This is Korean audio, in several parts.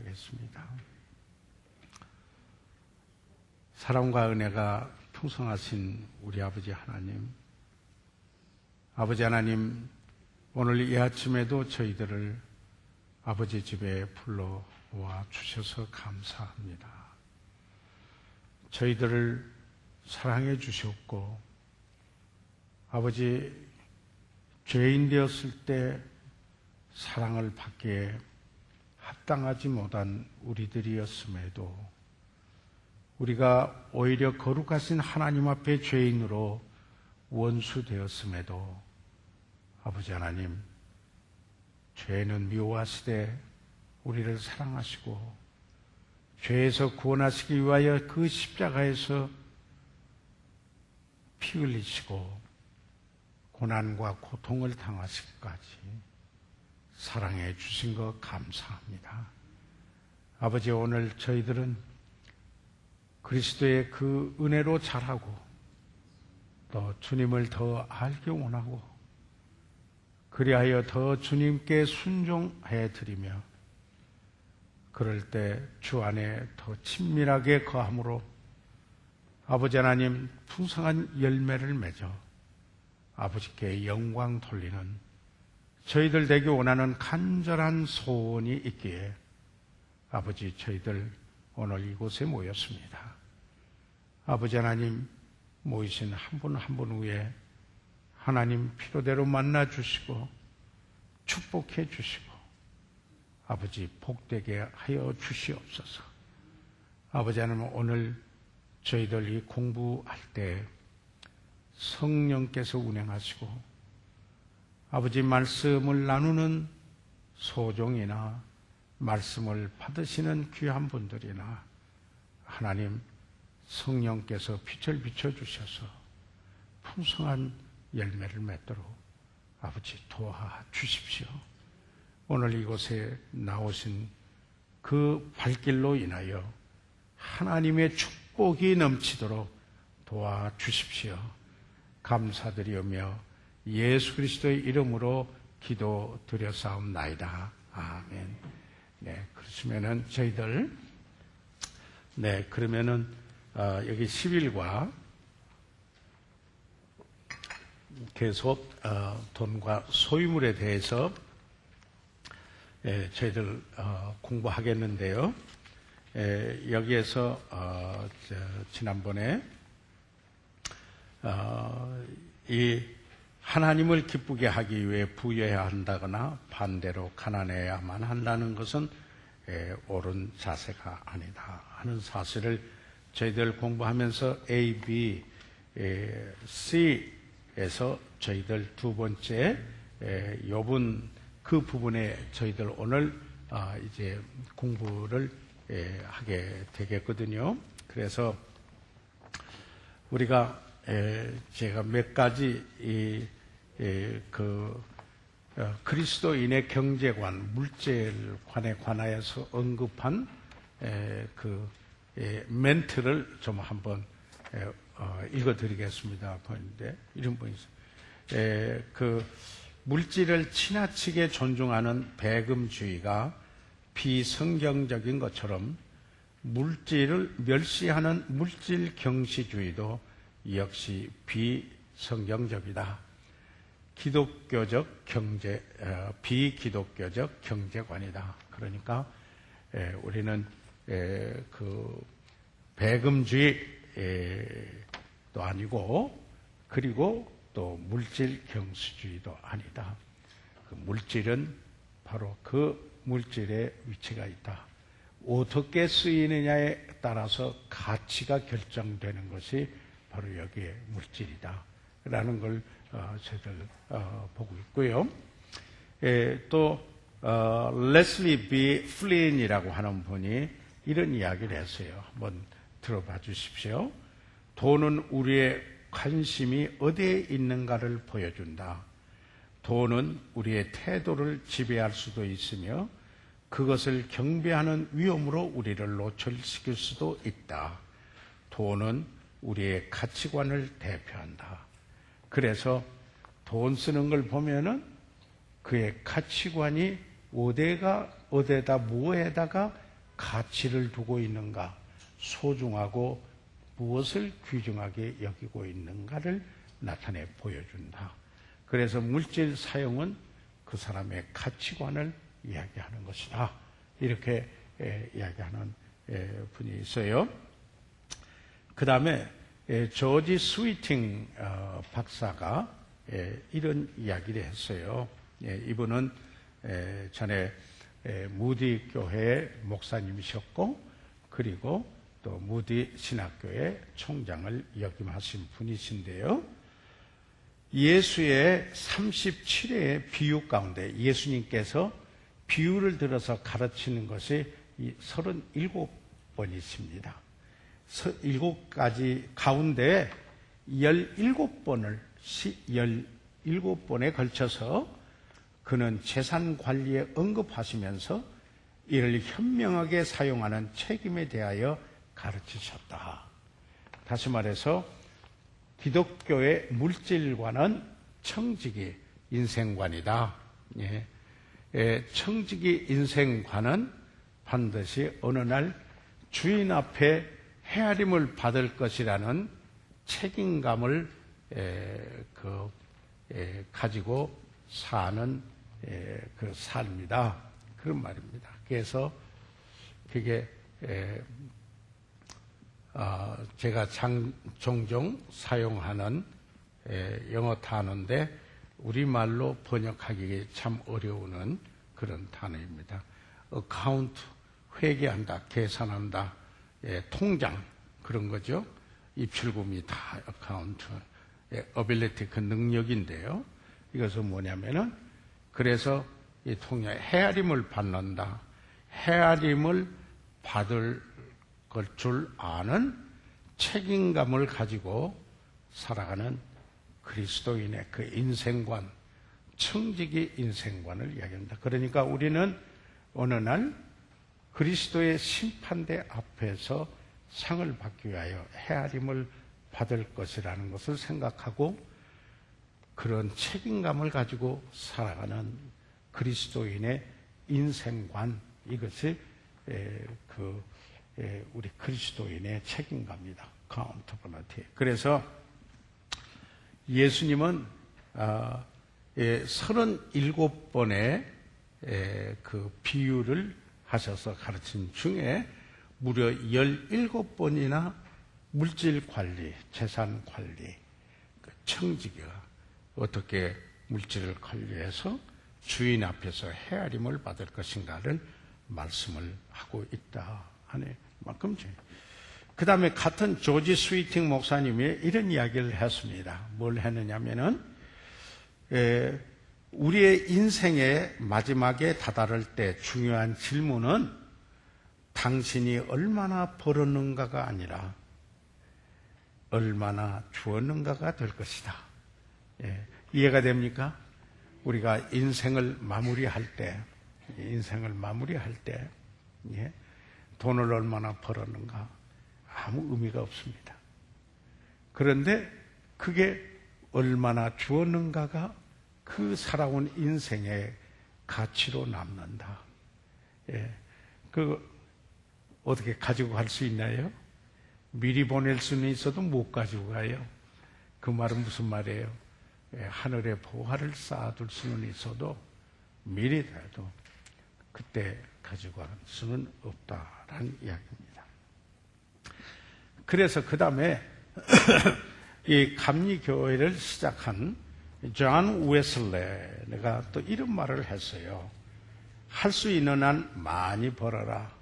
기도하겠습니다. 사랑과 은혜가 풍성하신 우리 아버지 하나님, 아버지 하나님, 오늘 이 아침에도 저희들을 아버지 집에 불러와 주셔서 감사합니다. 저희들을 사랑해 주셨고, 아버지, 죄인 되었을 때 사랑을 받기에 합당하지 못한 우리들이었음에도 우리가 오히려 거룩하신 하나님 앞에 죄인으로 원수 되었음에도 아버지 하나님, 죄는 미워하시되 우리를 사랑하시고 죄에서 구원하시기 위하여 그 십자가에서 피 흘리시고 고난과 고통을 당하시기까지 사랑해 주신 것 감사합니다. 아버지, 오늘 저희들은 그리스도의 그 은혜로 자라고 또 주님을 더 알기 원하고 그리하여 더 주님께 순종해 드리며 그럴 때 주 안에 더 친밀하게 거함으로 아버지 하나님 풍성한 열매를 맺어 아버지께 영광 돌리는 저희들 되기 원하는 간절한 소원이 있기에 아버지, 저희들 오늘 이곳에 모였습니다. 아버지 하나님, 모이신 한 분 한 분 위에 하나님 필요대로 만나 주시고 축복해 주시고 아버지 복되게 하여 주시옵소서. 아버지 하나님, 오늘 저희들이 공부할 때 성령께서 운행하시고 아버지 말씀을 나누는 소종이나 말씀을 받으시는 귀한 분들이나 하나님 성령께서 빛을 비춰주셔서 풍성한 열매를 맺도록 아버지 도와주십시오. 오늘 이곳에 나오신 그 발길로 인하여 하나님의 축복이 넘치도록 도와주십시오. 감사드리오며 예수 그리스도의 이름으로 기도드렸사옵나이다. 아멘. 네, 그렇으면은 저희들 그러면은 여기 10일과 계속 돈과 소유물에 대해서 저희들 공부하겠는데요. 여기에서 지난번에 이 하나님을 기쁘게 하기 위해 부여해야 한다거나 반대로 가난해야만 한다는 것은 옳은 자세가 아니다 하는 사실을 저희들 공부하면서 A, B, C에서 저희들 두 번째 요번 그 부분에 저희들 오늘 이제 공부를 하게 되겠거든요. 그래서 우리가 제가 몇 가지 그리스도인의 경제관, 물질관에 관하여서 언급한 멘트를 좀 한번 읽어드리겠습니다. 보는데 이런 분이 있어요. 물질을 지나치게 존중하는 배금주의가 비성경적인 것처럼 물질을 멸시하는 물질 경시주의도 역시 비성경적이다. 비기독교적 경제관이다. 그러니까 우리는 배금주의도 아니고 그리고 또 물질 경시주의도 아니다. 그 물질은 바로 그 물질의 위치가 있다. 어떻게 쓰이느냐에 따라서 가치가 결정되는 것이 바로 여기에 물질이다 라는 걸 저희들 보고 있고요. 또 레슬리 B. 플린이라고 하는 분이 이런 이야기를 했어요. 한번 들어봐 주십시오. 돈은 우리의 관심이 어디에 있는가를 보여준다. 돈은 우리의 태도를 지배할 수도 있으며 그것을 경배하는 위험으로 우리를 노출시킬 수도 있다. 돈은 우리의 가치관을 대표한다. 그래서 돈 쓰는 걸 보면은 그의 가치관이 어디에다 뭐에다가 가치를 두고 있는가, 소중하고 무엇을 귀중하게 여기고 있는가를 나타내 보여준다. 그래서 물질 사용은 그 사람의 가치관을 이야기하는 것이다. 이렇게 이야기하는 분이 있어요. 그 다음에 조지 스위팅 박사가 이런 이야기를 했어요. 이분은 전에 무디 교회 목사님이셨고, 그리고 또 무디 신학교의 총장을 역임하신 분이신데요. 예수의 37회의 비유 가운데 예수님께서 비유를 들어서 가르치는 것이 37번이 있습니다. 7가지 가운데 17번에 걸쳐서 그는 재산 관리에 언급하시면서 이를 현명하게 사용하는 책임에 대하여 가르치셨다. 다시 말해서 기독교의 물질관은 청지기 인생관이다. 청지기 인생관은 반드시 어느 날 주인 앞에 헤아림을 받을 것이라는 책임감을 가지고 사는 그 삶이다. 그런 말입니다. 그래서 그게 제가 종종 사용하는 영어 단어인데 우리말로 번역하기 참 어려운 그런 단어입니다. account, 회계한다, 계산한다, 통장, 그런 거죠. 입출금이 다 account, ability, 그 능력인데요. 이것은 뭐냐면은, 그래서 이 통장, 헤아림을 받는다. 헤아림을 받을 걸 줄 아는 책임감을 가지고 살아가는 그리스도인의 그 인생관, 청지기 인생관을 이야기합니다. 그러니까 우리는 어느 날 그리스도의 심판대 앞에서 상을 받기 위하여 헤아림을 받을 것이라는 것을 생각하고 그런 책임감을 가지고 살아가는 그리스도인의 인생관, 이것이 우리 그리스도인의 책임감입니다. accountability. 그래서 예수님은 37번의 그 비유를 하셔서 가르친 중에 무려 17번이나 물질 관리, 재산 관리, 청지기가 어떻게 물질을 관리해서 주인 앞에서 헤아림을 받을 것인가를 말씀을 하고 있다 하는 만큼. 그 다음에 같은 조지 스위팅 목사님이 이런 이야기를 했습니다. 뭘 했느냐면은 우리의 인생의 마지막에 다다를 때 중요한 질문은 당신이 얼마나 벌었는가가 아니라 얼마나 주었는가가 될 것이다. 이해가 됩니까? 우리가 인생을 마무리할 때 돈을 얼마나 벌었는가 아무 의미가 없습니다. 그런데 그게 얼마나 주었는가가 그 살아온 인생의 가치로 남는다. 어떻게 가지고 갈 수 있나요? 미리 보낼 수는 있어도 못 가지고 가요. 그 말은 무슨 말이에요? 하늘에 보화를 쌓아둘 수는 있어도 미리라도 그때 가지고 갈 수는 없다라는 이야기입니다. 그래서 그 다음에 이 감리교회를 시작한 존 웨슬레가 또 이런 말을 했어요. 할 수 있는 한 많이 벌어라.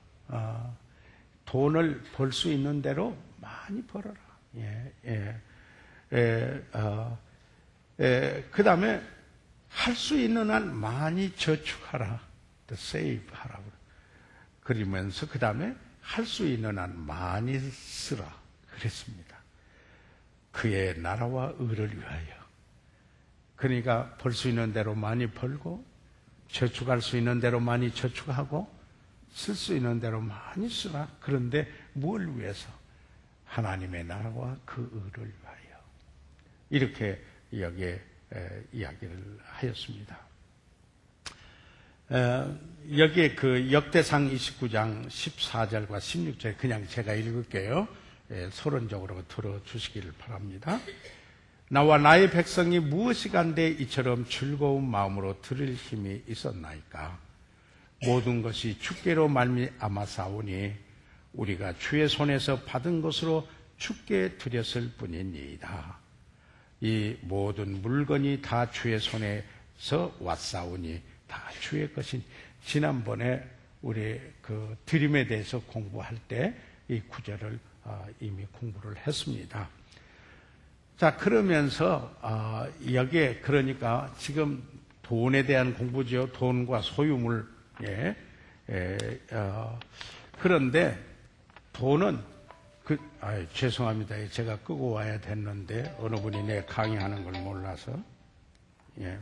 돈을 벌 수 있는 대로 많이 벌어라. 그 다음에 할 수 있는 한 많이 저축하라. save 하라고. 그러면서 그 다음에 할 수 있는 한 많이 쓰라. 그랬습니다. 그의 나라와 의를 위하여. 그러니까 벌 수 있는 대로 많이 벌고 저축할 수 있는 대로 많이 저축하고 쓸 수 있는 대로 많이 쓰라. 그런데 뭘 위해서? 하나님의 나라와 그 의를 위하여. 이렇게 여기에 이야기를 하였습니다. 여기에 그 역대상 29장 14절과 16절 그냥 제가 읽을게요. 서론적으로 들어주시기를 바랍니다. 나와 나의 백성이 무엇이 간데 이처럼 즐거운 마음으로 들을 힘이 있었나이까. 모든 것이 주께로 말미암아사오니 우리가 주의 손에서 받은 것으로 주께 드렸을 뿐이니이다. 이 모든 물건이 다 주의 손에서 왔사오니 다 주의 것이. 지난번에 우리 그 드림에 대해서 공부할 때 이 구절을 이미 공부를 했습니다. 자, 그러면서 여기에 그러니까 지금 돈에 대한 공부죠. 돈과 소유물. 그런데 돈은 죄송합니다. 제가 끄고 와야 됐는데 어느 분이 내 강의하는 걸 몰라서. 네.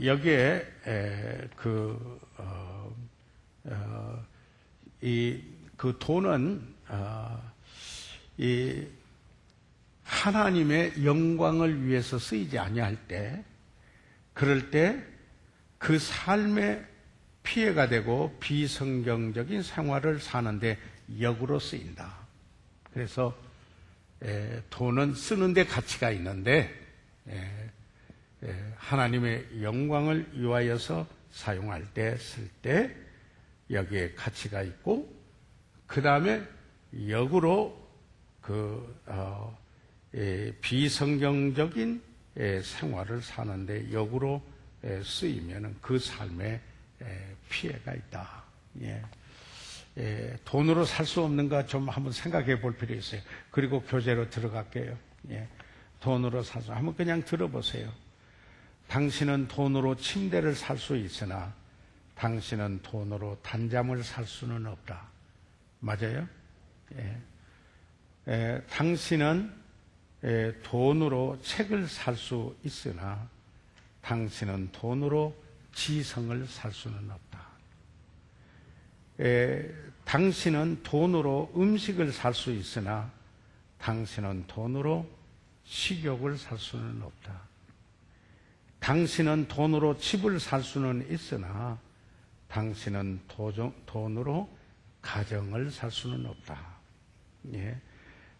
여기에 그 돈은 이 하나님의 영광을 위해서 쓰이지 아니할 때, 그럴 때 그 삶에 피해가 되고 비성경적인 생활을 사는데 역으로 쓰인다. 그래서 돈은 쓰는데 가치가 있는데 하나님의 영광을 위하여서 사용할 때, 쓸 때 여기에 가치가 있고, 그 다음에 역으로 비성경적인 생활을 사는데 역으로 쓰이면 그 삶에 피해가 있다. 돈으로 살 수 없는가 좀 한번 생각해 볼 필요 있어요. 그리고 교재로 들어갈게요. 돈으로 살 수, 한번 그냥 들어보세요. 당신은 돈으로 침대를 살 수 있으나 당신은 돈으로 단잠을 살 수는 없다. 맞아요? 당신은 돈으로 책을 살 수 있으나 당신은 돈으로 지성을 살 수는 없다. 당신은 돈으로 음식을 살 수 있으나 당신은 돈으로 식욕을 살 수는 없다. 당신은 돈으로 집을 살 수는 있으나 당신은 돈으로 가정을 살 수는 없다.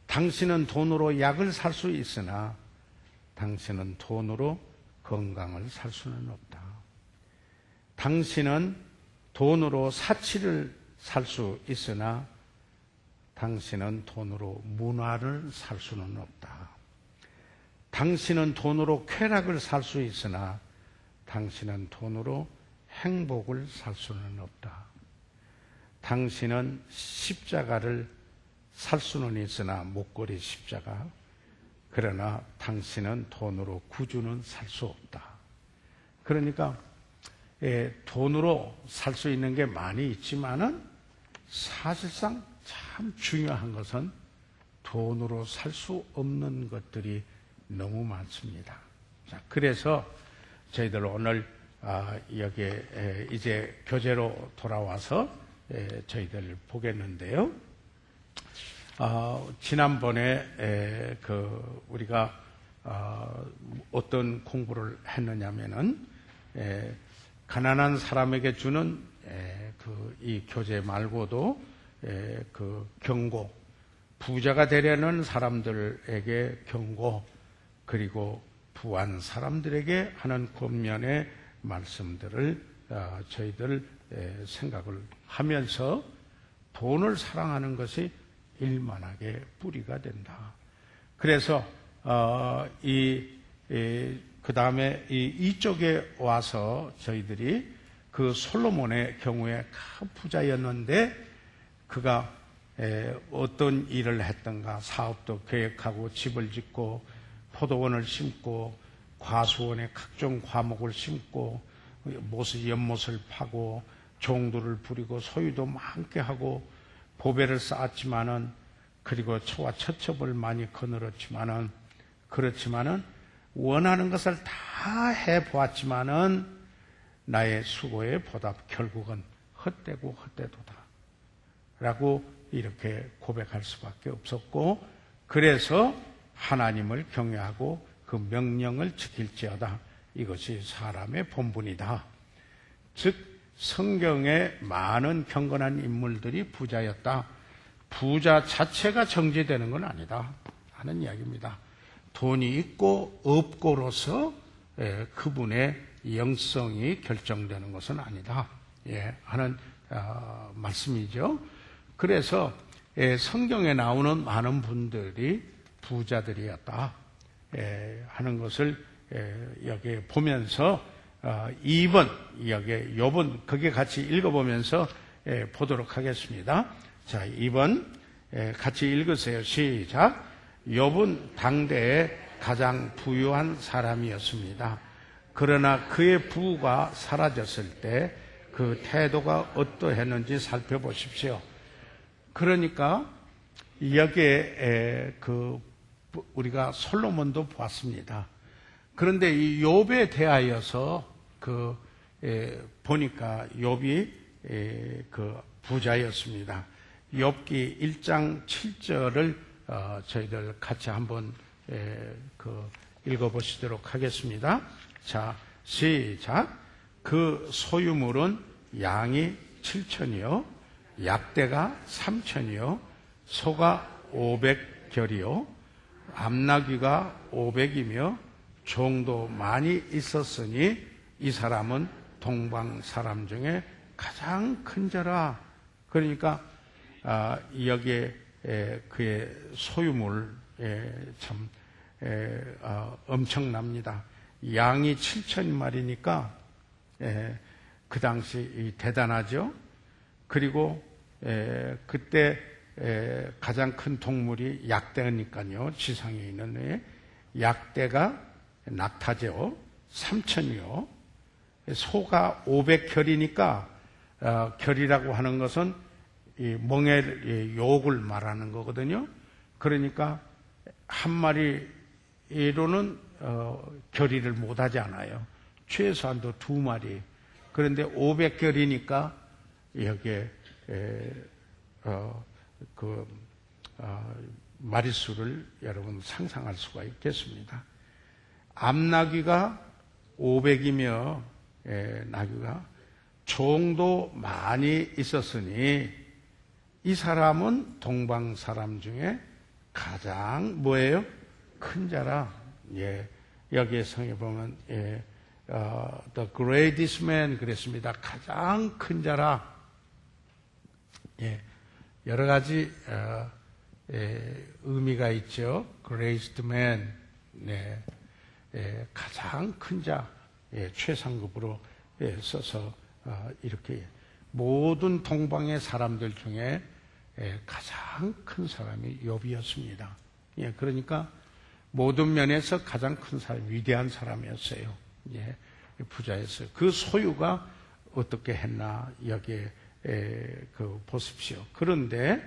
당신은 돈으로 약을 살 수 있으나 당신은 돈으로 건강을 살 수는 없다. 당신은 돈으로 사치를 살 수 있으나 당신은 돈으로 문화를 살 수는 없다. 당신은 돈으로 쾌락을 살 수 있으나 당신은 돈으로 행복을 살 수는 없다. 당신은 십자가를 살 수는 있으나 목걸이 십자가, 그러나 당신은 돈으로 구주는 살 수 없다. 그러니까 돈으로 살 수 있는 게 많이 있지만은 사실상 참 중요한 것은 돈으로 살 수 없는 것들이 너무 많습니다. 자, 그래서 저희들 오늘 여기에 이제 교재로 돌아와서 저희들 보겠는데요. 지난번에 우리가 어떤 공부를 했느냐면은 가난한 사람에게 주는 이 교재 말고도 경고, 부자가 되려는 사람들에게 경고, 그리고 부한 사람들에게 하는 권면의 말씀들을 저희들 생각을 하면서 돈을 사랑하는 것이 일만하게 뿌리가 된다. 그래서 그 다음에 이쪽에 와서 저희들이 그 솔로몬의 경우에 큰 부자였는데 그가 어떤 일을 했던가, 사업도 계획하고 집을 짓고 포도원을 심고 과수원에 각종 과목을 심고 연못을 파고 종들을 부리고 소유도 많게 하고 보배를 쌓았지만은, 그리고 처와 처첩을 많이 거느렸지만은, 그렇지만은 원하는 것을 다 해보았지만은 나의 수고의 보답 결국은 헛되고 헛되도다 라고 이렇게 고백할 수밖에 없었고, 그래서 하나님을 경외하고 그 명령을 지킬지어다 이것이 사람의 본분이다. 즉 성경에 많은 경건한 인물들이 부자였다. 부자 자체가 정죄되는 건 아니다 하는 이야기입니다. 돈이 있고 없고로서 그분의 영성이 결정되는 것은 아니다 하는 말씀이죠. 그래서 성경에 나오는 많은 분들이 부자들이었다 하는 것을 여기 보면서 2번 여기 욥은 그게 같이 읽어보면서 보도록 하겠습니다. 자, 2번 같이 읽으세요. 시작. 욥은 당대에 가장 부유한 사람이었습니다. 그러나 그의 부가 사라졌을 때 그 태도가 어떠했는지 살펴보십시오. 그러니까 여기에 우리가 솔로몬도 보았습니다. 그런데 이 욥에 대하여서 보니까 욥이 부자였습니다. 욥기 1장 7절을 저희들 같이 한번 읽어보시도록 하겠습니다. 자, 시작. 그 소유물은 양이 7천이요, 약대가 3천이요, 소가 500결이요, 암나귀가 500이며 종도 많이 있었으니 이 사람은 동방 사람 중에 가장 큰 자라. 그러니까 여기에 그의 소유물 참 엄청납니다. 양이 7,000마리니까 그 당시 대단하죠. 그리고 그때 가장 큰 동물이 약대니까요. 지상에 있는 약대가 낙타죠. 3,000이요. 소가 500결이니까 결이라고 하는 것은 이 멍에 욕을 말하는 거거든요. 그러니까 한 마리로는 결의를 못하지 않아요. 최소한도 2마리. 그런데 500결이니까 여기에 마리수를 여러분 상상할 수가 있겠습니다. 암나귀가 500이며 나귀가 종도 많이 있었으니 이 사람은 동방 사람 중에 가장 뭐예요? 큰 자라. 여기에 성에 보면 the greatest man 그랬습니다. 가장 큰 자라. 여러 가지 의미가 있죠. greatest man, 가장 큰 자, 최상급으로 써서 이렇게 모든 동방의 사람들 중에 가장 큰 사람이 욥이었습니다. 그러니까 모든 면에서 가장 큰 사람, 위대한 사람이었어요. 부자였어요. 그 소유가 어떻게 했나 여기에 보십시오. 그런데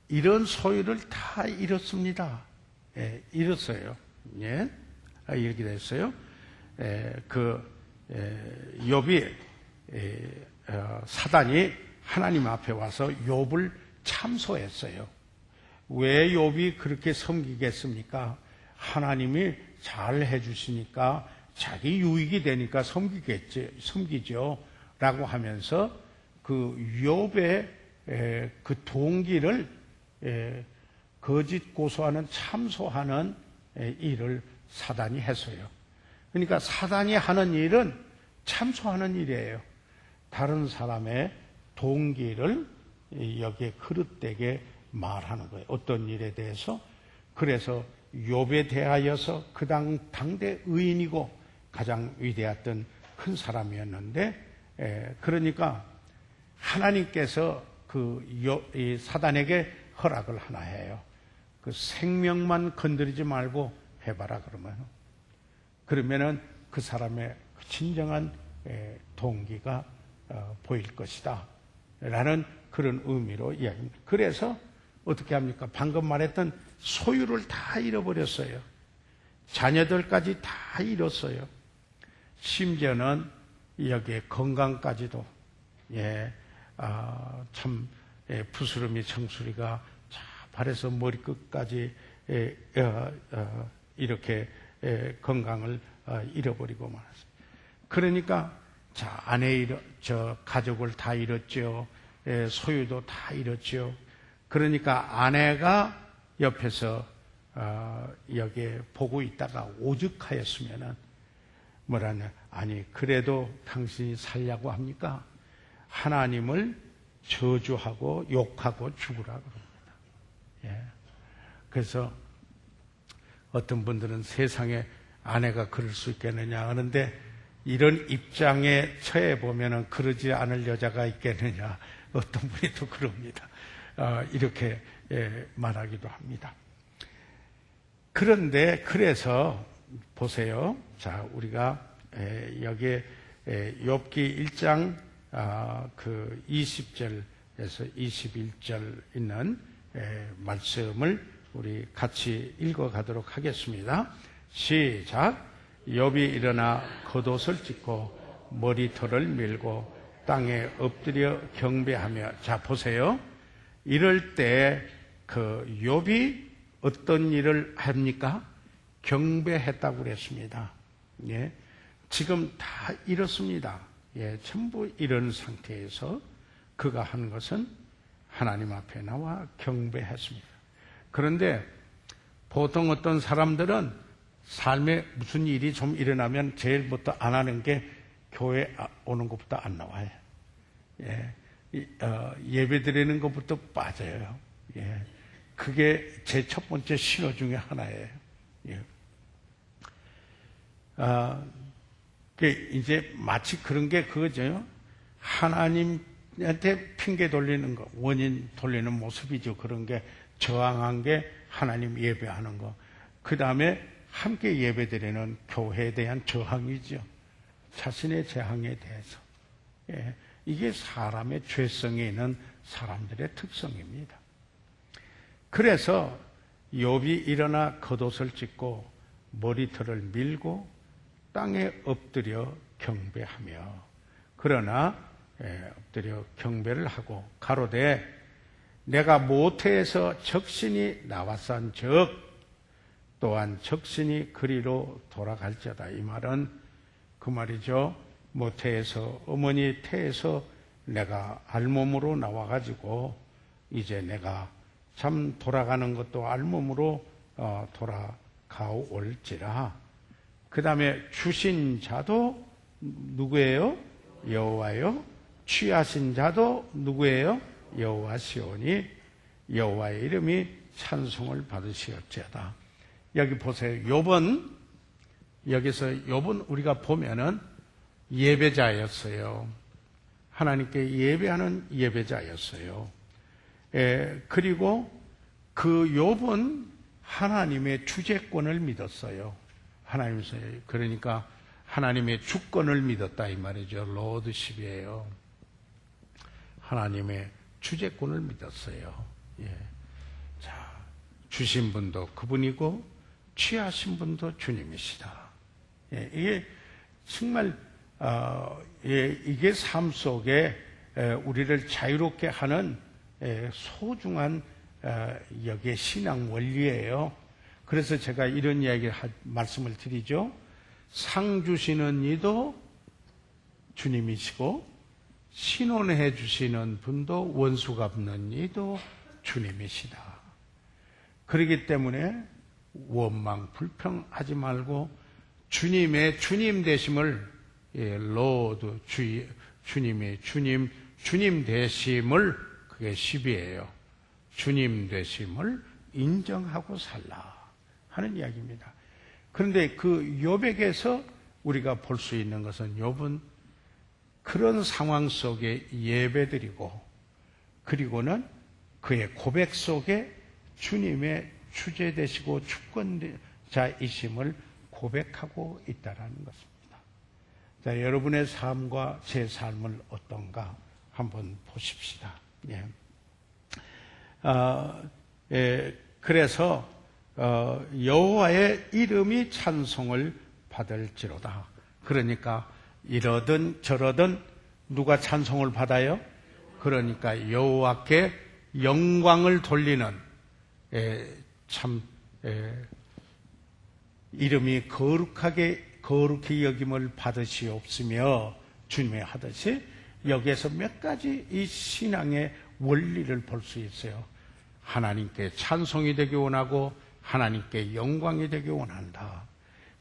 이런 소유를 다 잃었습니다. 잃었어요. 이렇게 됐어요. 욥이 사단이 하나님 앞에 와서 욥을 참소했어요. 왜 욥이 그렇게 섬기겠습니까? 하나님이 잘 해주시니까 자기 유익이 되니까 섬기죠. 라고 하면서 그 욥의 그 동기를 거짓 고소하는 참소하는 일을 사단이 했어요. 그러니까 사단이 하는 일은 참소하는 일이에요. 다른 사람의 동기를 여기에 그릇되게 말하는 거예요. 어떤 일에 대해서. 그래서 욥에 대하여서 그 당대 의인이고 가장 위대했던 큰 사람이었는데, 그러니까 하나님께서 이 사단에게 허락을 하나 해요. 그 생명만 건드리지 말고 해봐라 그러면은 그 사람의 진정한 동기가 보일 것이다 라는 그런 의미로 이야기합니다. 그래서 어떻게 합니까? 방금 말했던 소유를 다 잃어버렸어요. 자녀들까지 다 잃었어요. 심지어는 여기에 건강까지도 참 부스러미 청수리가 발에서 머리끝까지 이렇게 건강을 잃어버리고 말았어요. 그러니까 자, 가족을 다 잃었죠. 소유도 다 잃었죠. 그러니까 아내가 옆에서 여기에 보고 있다가 오죽하였으면은 뭐라냐, 아니 그래도 당신이 살려고 합니까? 하나님을 저주하고 욕하고 죽으라 그럽니다. 예. 그래서 어떤 분들은 세상에 아내가 그럴 수 있겠느냐 하는데, 이런 입장에 처해 보면은 그러지 않을 여자가 있겠느냐, 어떤 분이 또 그럽니다. 이렇게 말하기도 합니다. 그런데 그래서 보세요. 자, 우리가 여기에 욥기 1장 그 20절에서 21절 있는 말씀을 우리 같이 읽어가도록 하겠습니다. 시작. 욥이 일어나 겉옷을 찢고 머리털을 밀고 땅에 엎드려 경배하며. 자, 보세요. 이럴 때 그 욥이 어떤 일을 합니까? 경배했다고 그랬습니다. 예. 지금 다 이렇습니다. 예, 전부 이런 상태에서 그가 한 것은 하나님 앞에 나와 경배했습니다. 그런데 보통 어떤 사람들은 삶에 무슨 일이 좀 일어나면 제일부터 안 하는 게 교회 오는 것부터 안 나와요. 예, 예배 드리는 것부터 빠져요. 예, 그게 제 첫 번째 신호 중에 하나예요. 예. 이제 마치 그런 게 그거죠. 하나님한테 핑계 돌리는 거, 원인 돌리는 모습이죠. 그런 게 저항한 게 하나님 예배하는 거. 그 다음에 함께 예배드리는 교회에 대한 저항이죠. 자신의 재앙에 대해서. 예, 이게 사람의 죄성에 있는 사람들의 특성입니다. 그래서 욥이 일어나 겉옷을 찢고 머리털을 밀고 땅에 엎드려 경배하며, 그러나 엎드려 경배를 하고 가로되 내가 모태에서 적신이 나왔산 즉 또한 적신이 그리로 돌아갈지어다. 이 말은 그 말이죠. 모태에서, 어머니 태에서 내가 알몸으로 나와가지고 이제 내가 참 돌아가는 것도 알몸으로 돌아가올지라. 그 다음에 주신 자도 누구예요? 여호와요. 취하신 자도 누구예요? 여호와시오니 여호와의 이름이 찬송을 받으시었지어다. 여기 보세요. 욥은, 여기서 욥은 우리가 보면은 예배자였어요. 하나님께 예배하는 예배자였어요. 그리고 그 욥은 하나님의 주재권을 믿었어요. 하나님께서, 그러니까 하나님의 주권을 믿었다 이 말이죠. 로드십이에요. 하나님의 주재권을 믿었어요. 예. 자, 주신 분도 그분이고 취하신 분도 주님이시다. 예, 이게 정말 이게 삶 속에 우리를 자유롭게 하는 소중한 여기에 신앙 원리예요. 그래서 제가 이런 말씀을 드리죠. 상 주시는 이도 주님이시고 신혼해 주시는 분도 원수 갚는 이도 주님이시다. 그렇기 때문에 원망 불평하지 말고 주님의 주님 되심을, 로드 주님의 주님 되심을, 그게 10이에요. 주님 되심을 인정하고 살라 하는 이야기입니다. 그런데 그 욥에게서 우리가 볼 수 있는 것은, 욥은 그런 상황 속에 예배드리고, 그리고는 그의 고백 속에 주님의 주제 되시고 주권자이심을 고백하고 있다는 것입니다. 자, 여러분의 삶과 제 삶은 어떤가 한번 보십시다. 예. 그래서 여호와의 이름이 찬송을 받을지로다. 그러니까 이러든 저러든 누가 찬송을 받아요? 그러니까 여호와께 영광을 돌리는 참 이름이 거룩히 여김을 받으시옵으며 주님이 하듯이 여기에서 몇 가지 이 신앙의 원리를 볼 수 있어요. 하나님께 찬송이 되기 원하고 하나님께 영광이 되기 원한다.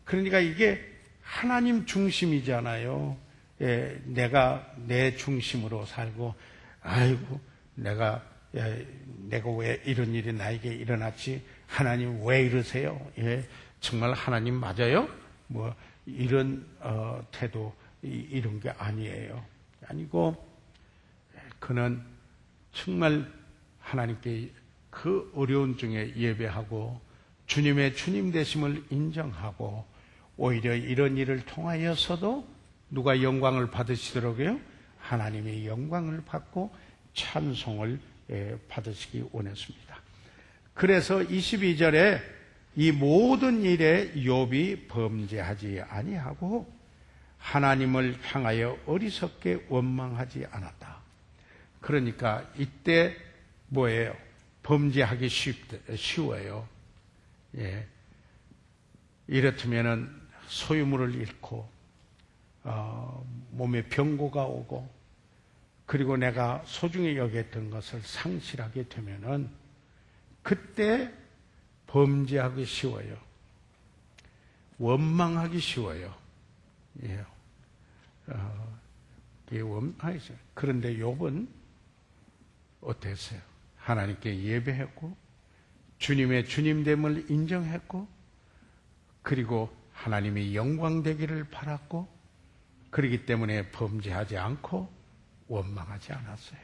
그러니까 이게 하나님 중심이잖아요. 예, 내가 내 중심으로 살고, 아이고 내가 왜 이런 일이 나에게 일어났지? 하나님 왜 이러세요? 예, 정말 하나님 맞아요? 뭐 이런 태도, 이런 게 아니에요. 아니고 그는 정말 하나님께 그 어려운 중에 예배하고 주님의 주님 되심을 인정하고, 오히려 이런 일을 통하여서도 누가 영광을 받으시더라고요? 하나님의 영광을 받고 찬송을 받으시기 원했습니다. 그래서 22절에 이 모든 일에 욥이 범죄하지 아니하고 하나님을 향하여 어리석게 원망하지 않았다. 그러니까 이때 뭐예요? 범죄하기 쉬워요. 예. 이렇다면은 소유물을 잃고 몸에 병고가 오고, 그리고 내가 소중히 여겼던 것을 상실하게 되면은 그때 범죄하기 쉬워요. 원망하기 쉬워요. 예. 원망하죠. 그런데 욥은 어땠어요? 하나님께 예배했고 주님의 주님됨을 인정했고, 그리고 하나님이 영광되기를 바랐고, 그렇기 때문에 범죄하지 않고 원망하지 않았어요.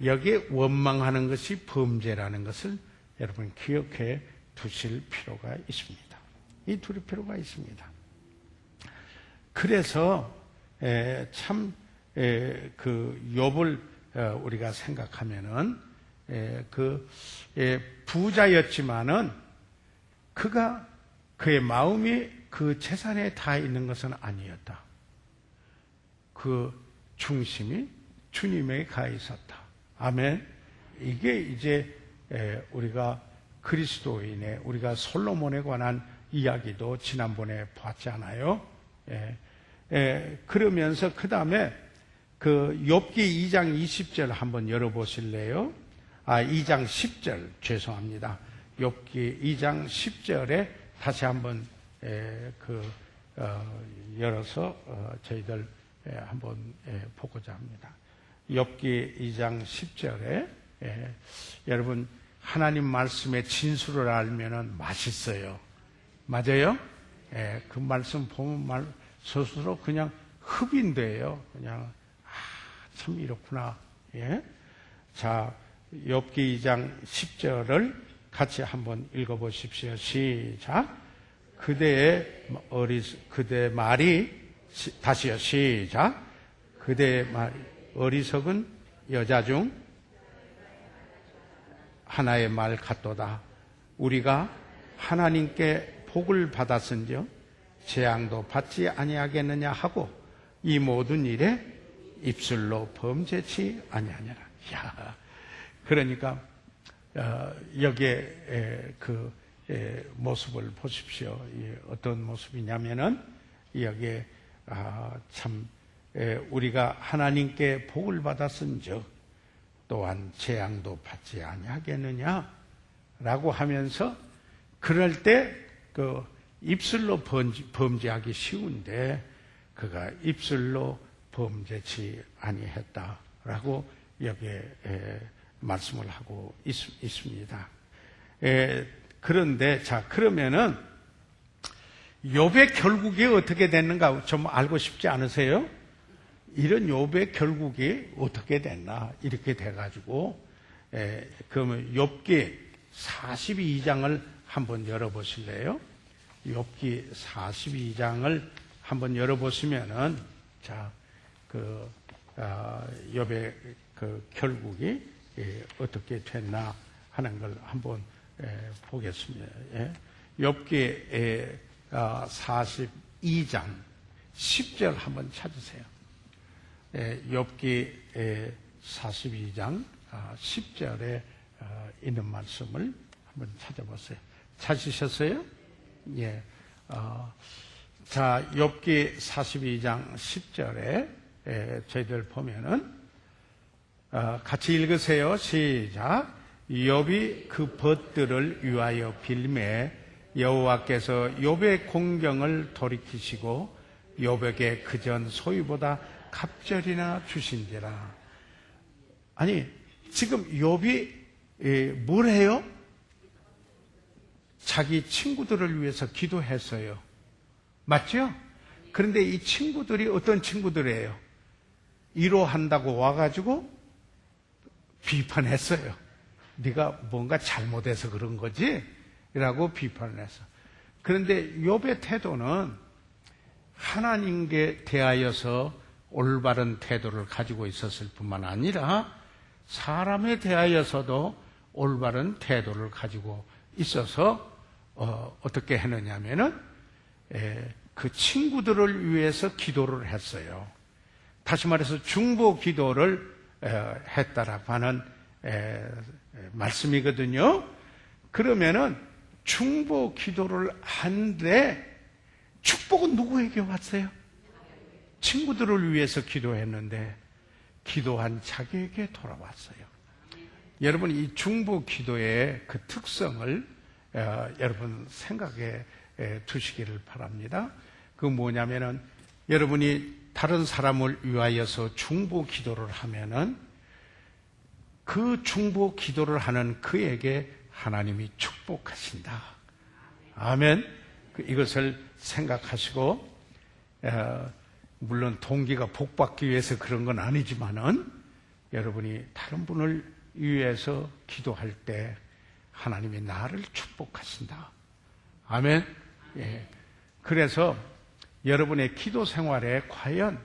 여기에 원망하는 것이 범죄라는 것을 여러분 기억해 두실 필요가 있습니다. 이 둘이 필요가 있습니다. 그래서 참 그 욥을 우리가 생각하면은 그 부자였지만은 그의 마음이 그 재산에 다 있는 것은 아니었다. 그 중심이 주님에게 가 있었다. 아멘. 이게 이제 우리가 그리스도인의, 우리가 솔로몬에 관한 이야기도 지난번에 봤잖아요. 그러면서 그 다음에 그 욥기 2장 20절 한번 열어보실래요? 2장 10절, 죄송합니다. 욥기 2장 10절에 다시 한번 열어서 저희들 한번 보고자 합니다. 욥기 2장 10절에 여러분 하나님 말씀의 진수를 알면은 맛있어요. 맞아요? 그 말씀 보면 스스로 그냥 흡인돼요. 그냥 참 이렇구나. 예? 자, 욥기 2장 10절을 같이 한번 읽어보십시오. 시작. 그대 말이 다시요. 시작. 그대의 말, 어리석은 여자 중 하나의 말 같도다. 우리가 하나님께 복을 받았은즉 재앙도 받지 아니하겠느냐 하고 이 모든 일에 입술로 범죄치 아니하느라. 야, 그러니까 여기에 그 모습을 보십시오. 어떤 모습이냐면은 여기에 참 우리가 하나님께 복을 받았은즉 또한 재앙도 받지 아니하겠느냐라고 하면서, 그럴 때 그 입술로 범죄하기 쉬운데 그가 입술로 범죄치 아니했다라고 여기에 말씀을 하고 있습니다. 그런데 자, 그러면은 욥의 결국이 어떻게 됐는가 좀 알고 싶지 않으세요? 이런 욥의 결국이 어떻게 됐나, 이렇게 돼가지고 그러면 욥기 42장을 한번 열어보실래요? 욥기 42장을 한번 열어보시면은 자, 욥의 그 결국이 어떻게 됐나 하는 걸 한번 보겠습니다. 욥기 42장 10절 한번 찾으세요. 욥기 42장 10절에 있는 말씀을 한번 찾아보세요. 찾으셨어요? 예. 자, 욥기 42장 10절에 저희들 보면은 같이 읽으세요. 시작. 욥이 그 벗들을 위하여 빌매 여호와께서 욥의 공경을 돌이키시고 욥에게 그전 소유보다 갑절이나 주신지라. 아니, 지금 욥이 뭘 해요? 자기 친구들을 위해서 기도했어요. 맞죠? 그런데 이 친구들이 어떤 친구들이에요? 위로한다고 와가지고 비판했어요. 네가 뭔가 잘못해서 그런 거지? 라고 비판을 했어. 그런데 욥의 태도는 하나님께 대하여서 올바른 태도를 가지고 있었을 뿐만 아니라 사람에 대하여서도 올바른 태도를 가지고 있어서 어떻게 했느냐면은 그 친구들을 위해서 기도를 했어요. 다시 말해서 중보 기도를 했다라고 하는 말씀이거든요. 그러면은 중보 기도를 한데 축복은 누구에게 왔어요? 친구들을 위해서 기도했는데 기도한 자기에게 돌아왔어요. 여러분, 이 중보 기도의 그 특성을 여러분 생각해 두시기를 바랍니다. 그 뭐냐면은 여러분이 다른 사람을 위하여서 중보 기도를 하면은 그 중보 기도를 하는 그에게 하나님이 축복하신다. 아멘. 이것을 생각하시고, 물론 동기가 복받기 위해서 그런 건 아니지만은 여러분이 다른 분을 위해서 기도할 때 하나님이 나를 축복하신다. 아멘. 예. 그래서 여러분의 기도 생활에 과연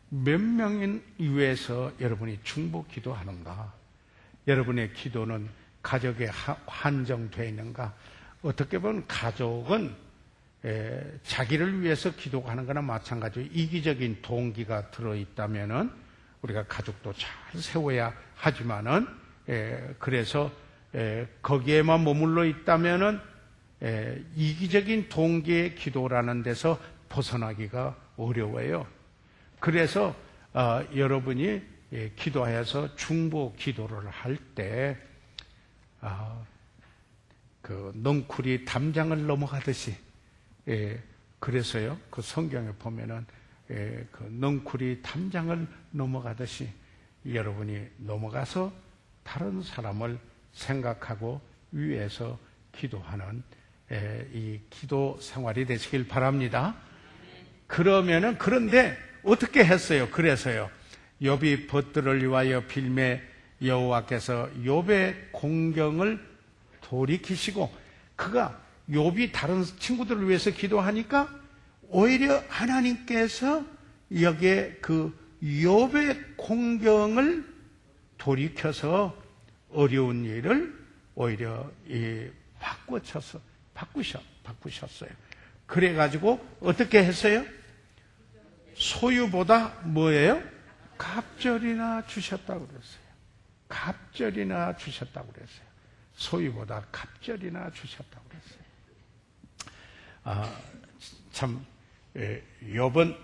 몇 명인 위해서 여러분이 중보 기도하는가? 여러분의 기도는 가족에 한정되어 있는가? 어떻게 보면 가족은 자기를 위해서 기도하는 거나 마찬가지로 이기적인 동기가 들어있다면은 우리가 가족도 잘 세워야 하지만은 그래서 거기에만 머물러 있다면은 이기적인 동기의 기도라는 데서 벗어나기가 어려워요. 그래서 여러분이 기도하여서 중보 기도를 할 때 그 넝쿨이 담장을 넘어가듯이 그래서요 그 성경에 보면은 그 넝쿨이 담장을 넘어가듯이 여러분이 넘어가서 다른 사람을 생각하고 위해서 기도하는 이 기도 생활이 되시길 바랍니다. 그러면은 그런데 어떻게 했어요? 그래서요 욥이 벗들을 위하여 빌매 여호와께서 욥의 공경을 돌이키시고 그가 욥이 다른 친구들을 위해서 기도하니까 오히려 하나님께서 여기에 그 욥의 공경을 돌이켜서 어려운 일을 오히려 바꾸셨어요. 그래가지고 어떻게 했어요? 소유보다 뭐예요? 갑절이나 주셨다고 그랬어요. 갑절이나 주셨다고 그랬어요. 소유보다 갑절이나 주셨다고 그랬어요. 참 욥은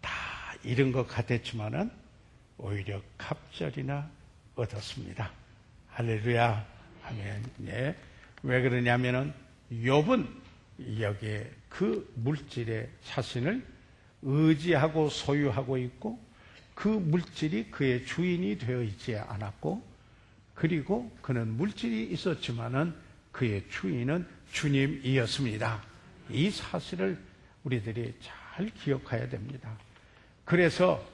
다 잃은 것 같았지만은 오히려 갑절이나 얻었습니다. 할렐루야. 아멘. 네. 왜 그러냐면은 욥은 여기에 그 물질의 자신을 의지하고 소유하고 있고 그 물질이 그의 주인이 되어 있지 않았고 그리고 그는 물질이 있었지만은 그의 주인은 주님이었습니다. 이 사실을 우리들이 잘 기억해야 됩니다. 그래서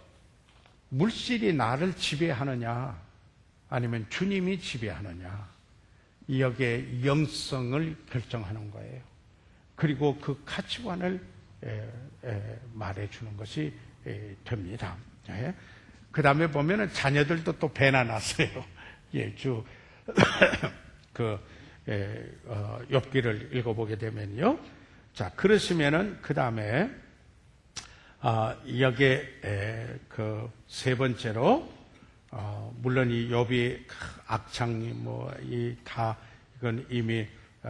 물질이 나를 지배하느냐 아니면 주님이 지배하느냐 여기에 영성을 결정하는 거예요. 그리고 그 가치관을 말해주는 것이 됩니다. 그 다음에 보면은 자녀들도 또 배나 났어요. 욥기를 읽어보게 되면요. 자, 그러시면은 그 다음에 여기에 그 세 번째로 물론 이 욥이 악창이 이건 이미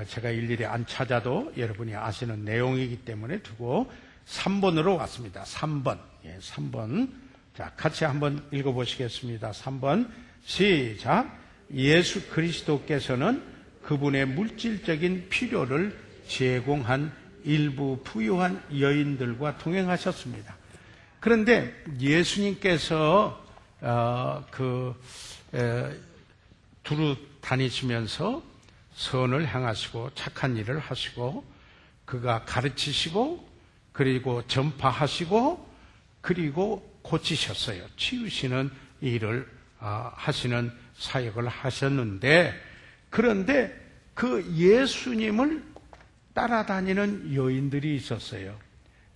제가 일일이 안 찾아도 여러분이 아시는 내용이기 때문에 두고 3번으로 왔습니다. 3번. 예, 3번. 자, 같이 한번 읽어보시겠습니다. 3번. 시작. 예수 그리스도께서는 그분의 물질적인 필요를 제공한 일부 부유한 여인들과 동행하셨습니다. 그런데 예수님께서 두루 다니시면서 선을 행하시고 착한 일을 하시고 그가 가르치시고 그리고 전파하시고 그리고 고치셨어요. 치유시는 일을 하시는 사역을 하셨는데, 그런데 그 예수님을 따라다니는 여인들이 있었어요.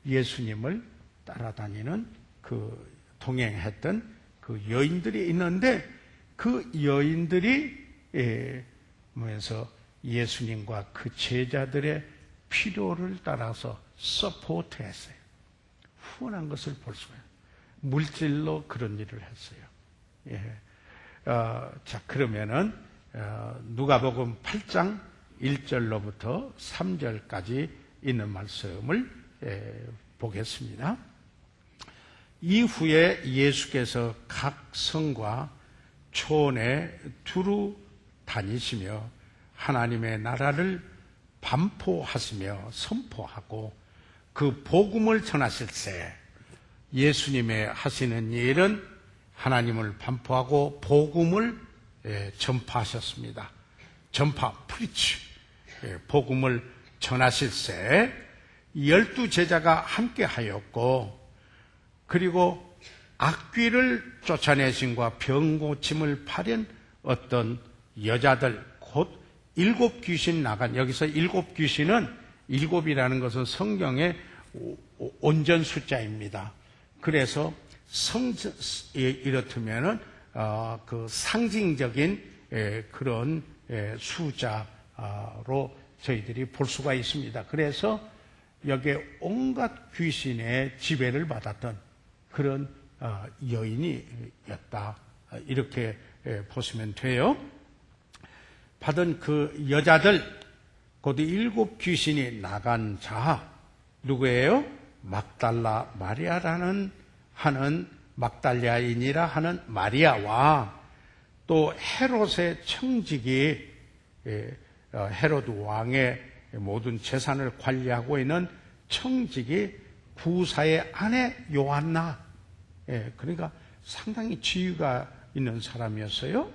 예수님을 따라다니는 동행했던 그 여인들이 있는데, 그 여인들이 뭐해서 예수님과 그 제자들의 필요를 따라서 서포트했어요. 후원한 것을 볼 수가 있어요. 물질로 그런 일을 했어요. 예. 자, 그러면은 누가복음 8장 1절로부터 3절까지 있는 말씀을 보겠습니다. 이후에 예수께서 각 성과 촌에 두루 다니시며 하나님의 나라를 반포하시며 선포하고 그 복음을 전하실세. 예수님의 하시는 일은 하나님을 반포하고 복음을 전파하셨습니다. 전파, 프리치, 복음을 전하실세 12제자가 함께하였고, 그리고 악귀를 쫓아내심과 병고침을 파린 어떤 여자들, 곧 7귀신 나간, 여기서 7귀신은 7이라는 것은 성경의 온전 숫자입니다. 그래서 이렇다면은 그 상징적인 그런 숫자로 저희들이 볼 수가 있습니다. 그래서 여기에 온갖 귀신의 지배를 받았던 그런 여인이었다, 이렇게 보시면 돼요. 받은 그 여자들, 곧 7귀신이 나간 자 누구예요? 막달라 마리아라는 하는 막달리아인이라 하는 마리아와 또 헤롯의 청직이 헤롯 왕의 모든 재산을 관리하고 있는 청직이 구사의 아내 요한나, 그러니까 상당히 지위가 있는 사람이었어요.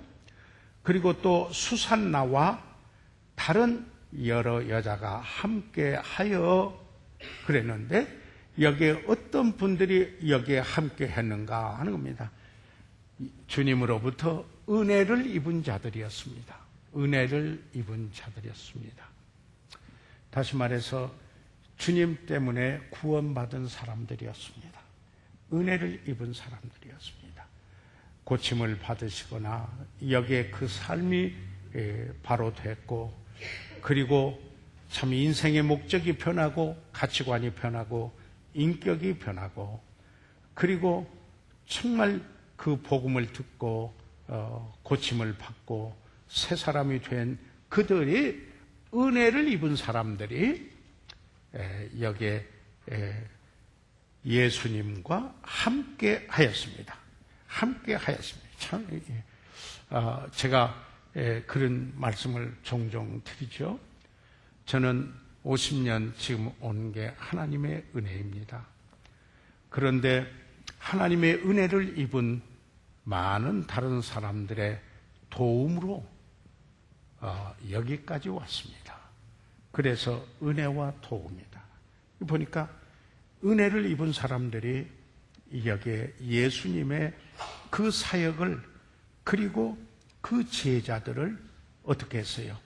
그리고 또 수산나와 다른 여러 여자가 함께 하여 그랬는데, 여기에 어떤 분들이 여기에 함께 했는가 하는 겁니다. 주님으로부터 은혜를 입은 자들이었습니다. 은혜를 입은 자들이었습니다. 다시 말해서 주님 때문에 구원받은 사람들이었습니다. 은혜를 입은 사람들이었습니다. 고침을 받으시거나 여기에 그 삶이 바로 됐고, 그리고 참 인생의 목적이 변하고 가치관이 변하고 인격이 변하고, 그리고 정말 그 복음을 듣고 고침을 받고 새 사람이 된 그들이, 은혜를 입은 사람들이 여기에 예수님과 함께 하였습니다. 함께 하였습니다. 참, 제가 그런 말씀을 종종 드리죠. 저는 50년 지금 온 게 하나님의 은혜입니다. 그런데 하나님의 은혜를 입은 많은 다른 사람들의 도움으로 여기까지 왔습니다. 그래서 은혜와 도움이다. 보니까 은혜를 입은 사람들이 여기에 예수님의 그 사역을, 그리고 그 제자들을 어떻게 했어요?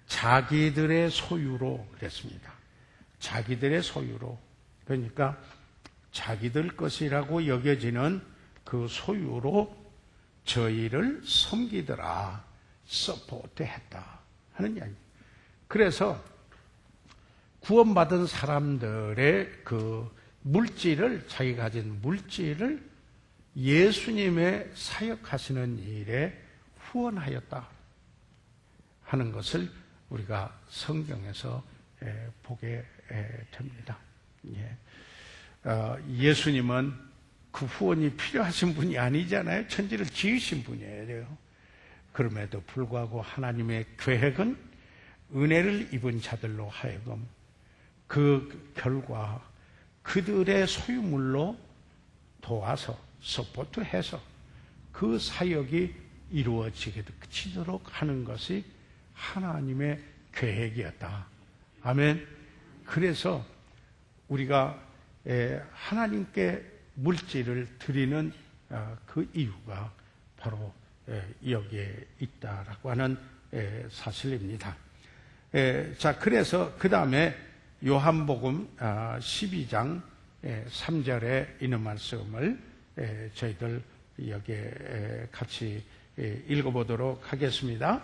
자기들의 소유로 그랬습니다. 자기들의 소유로. 그러니까 자기들 것이라고 여겨지는 그 소유로 저희를 섬기더라, 서포트했다 하는 이야기. 그래서 구원받은 사람들의 그 물질을, 자기 가진 물질을 예수님의 사역하시는 일에 후원하였다 하는 것을 우리가 성경에서 보게 됩니다. 예수님은 그 후원이 필요하신 분이 아니잖아요. 천지를 지으신 분이에요. 그럼에도 불구하고 하나님의 계획은 은혜를 입은 자들로 하여금 그 결과 그들의 소유물로 도와서 서포트해서 그 사역이 이루어지도록 하는 것이 하나님의 계획이었다. 아멘. 그래서 우리가 하나님께 물질을 드리는 그 이유가 바로 여기에 있다라고 하는 사실입니다. 자, 그래서 그 다음에 요한복음 12장 3절에 있는 말씀을 저희들 여기에 같이 읽어보도록 하겠습니다.